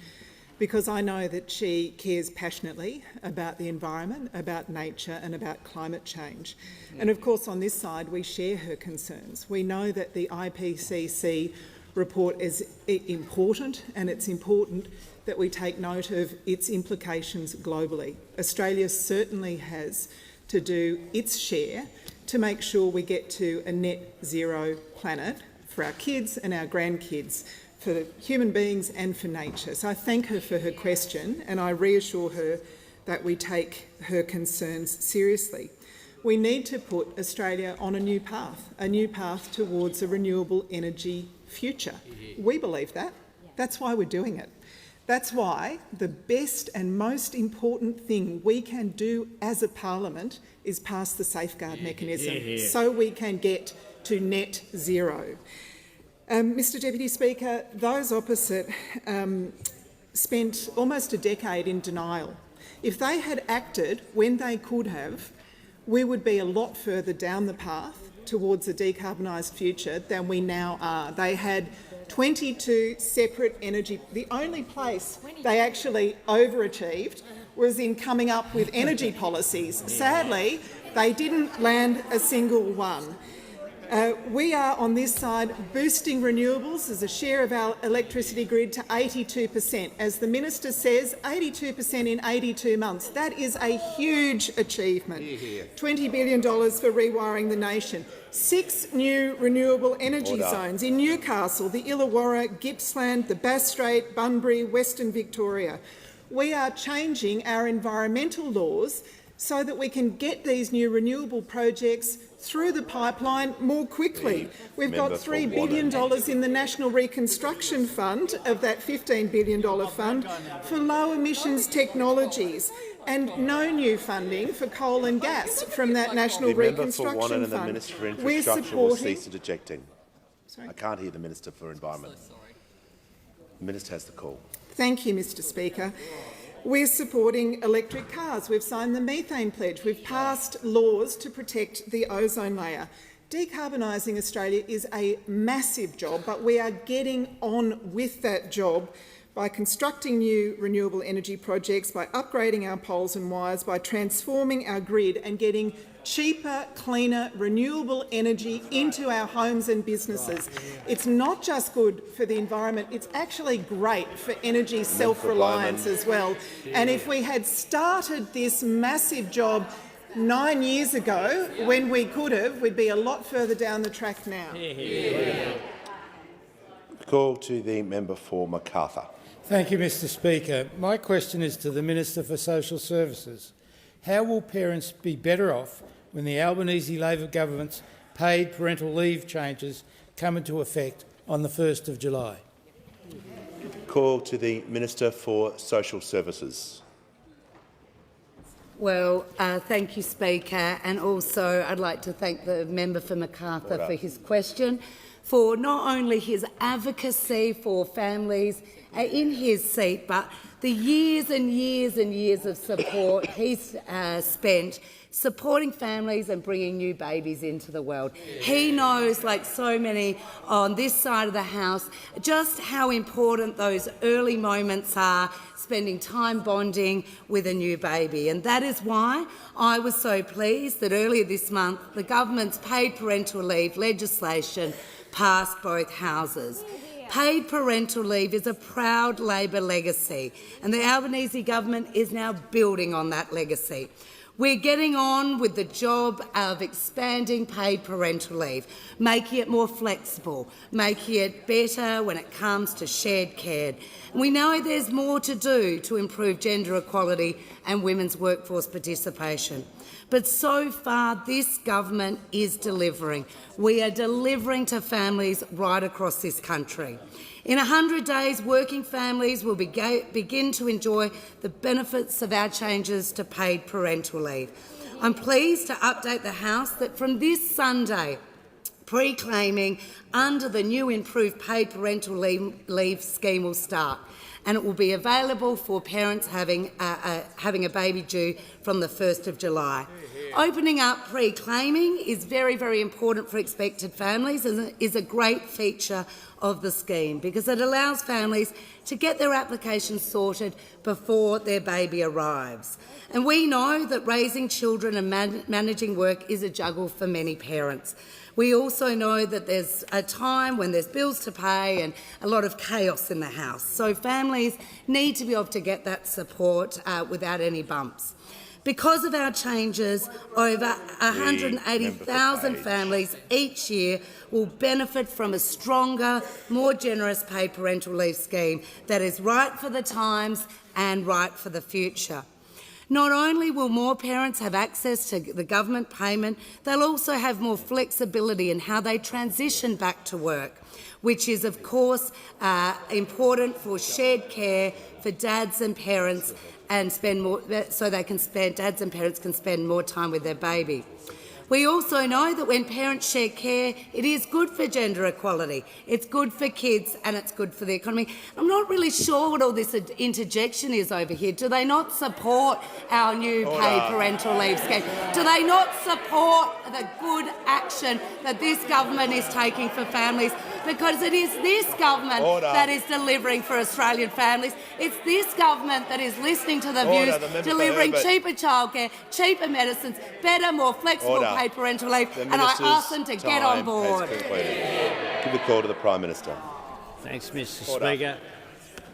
because I know that she cares passionately about the environment, about nature and about climate change. And of course on this side we share her concerns. We know that the IPCC report is important, and it's important that we take note of its implications globally. Australia certainly has to do its share to make sure we get to a net zero planet for our kids and our grandkids, for the human beings and for nature. So I thank her for her question, and I reassure her that we take her concerns seriously. We need to put Australia on a new path towards a renewable energy future. We believe that. That's why we're doing it. That's why the best and most important thing we can do as a parliament is pass the safeguard mechanism so we can get to net zero. Mr Deputy Speaker, those opposite spent almost a decade in denial. If they had acted when they could have, we would be a lot further down the path towards a decarbonised future than we now are. They had 22 separate energy. The only place they actually overachieved was in coming up with energy policies. Sadly, they didn't land a single one. We are on this side boosting renewables as a share of our electricity grid to 82%. As the Minister says, 82% in 82 months. That is a huge achievement. $20 billion for rewiring the nation. 6 new renewable energy zones in Newcastle, the Illawarra, Gippsland, the Bass Strait, Bunbury, Western Victoria. We are changing our environmental laws so that we can get these new renewable projects through the pipeline more quickly. We've got $3 billion in the National Reconstruction Fund of that $15 billion fund for low emissions technologies, and no new funding for coal and gas from that National Reconstruction Fund. And the Minister for Infrastructure will cease interjecting. I can't hear the Minister for Environment. The Minister has the call. Thank you, Mr Speaker. We're supporting electric cars. We've signed the methane pledge. We've passed laws to protect the ozone layer. Decarbonising Australia is a massive job, but we are getting on with that job by constructing new renewable energy projects, by upgrading our poles and wires, by transforming our grid and getting cheaper, cleaner, renewable energy into our homes and businesses. It's not just good for the environment, it's actually great for energy self-reliance as well. And if we had started this massive job 9 years ago, when we could have, we'd be a lot further down the track now. Call to the member for Macarthur. Thank you, Mr Speaker. My question is to the Minister for Social Services. How will parents be better off when the Albanese Labor government's paid parental leave changes come into effect on the 1st of July? Call to the Minister for Social Services. Well, thank you, Speaker, and also I'd like to thank the member for Macarthur for his question, for not only his advocacy for families in his seat, but the years and years and years of support he's spent supporting families and bringing new babies into the world. He knows, like so many on this side of the House, just how important those early moments are, spending time bonding with a new baby. And that is why I was so pleased that earlier this month the government's paid parental leave legislation passed both houses. Paid parental leave is a proud Labor legacy, and the Albanese government is now building on that legacy. We're getting on with the job of expanding paid parental leave, making it more flexible, making it better when it comes to shared care. We know there's more to do to improve gender equality and women's workforce participation. But so far, this government is delivering. We are delivering to families right across this country. In 100 days, working families will begin to enjoy the benefits of our changes to paid parental leave. I'm pleased to update the House that from this Sunday, pre-claiming under the new improved paid parental leave scheme will start, and it will be available for parents having a baby due from the 1st of July. Opening up pre-claiming is very, very important for expected families and is a great feature of the scheme because it allows families to get their applications sorted before their baby arrives. And we know that raising children and managing work is a juggle for many parents. We also know that there's a time when there's bills to pay and a lot of chaos in the house. So families need to be able to get that support without any bumps. Because of our changes, over 180,000 families each year will benefit from a stronger, more generous paid parental leave scheme that is right for the times and right for the future. Not only will more parents have access to the government payment, they'll also have more flexibility in how they transition back to work, which is, of course, important for shared care for dads and parents, and dads and parents can spend more time with their baby. We also know that when parents share care, it is good for gender equality, it's good for kids and it's good for the economy. I'm not really sure what all this interjection is over here. Do they not support our new paid parental leave scheme? Do they not support the good action that this government is taking for families? Because it is this government that is delivering for Australian families. It's this government that is listening to the views, delivering cheaper childcare, cheaper medicines, better, more flexible paid parental leave, and I ask them to get on board. Give the call to the Prime Minister. Thanks, Mr Speaker.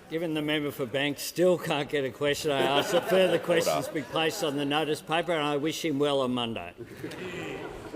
Given the member for Banks still can't get a question, I ask that further questions be placed on the notice paper, and I wish him well on Monday.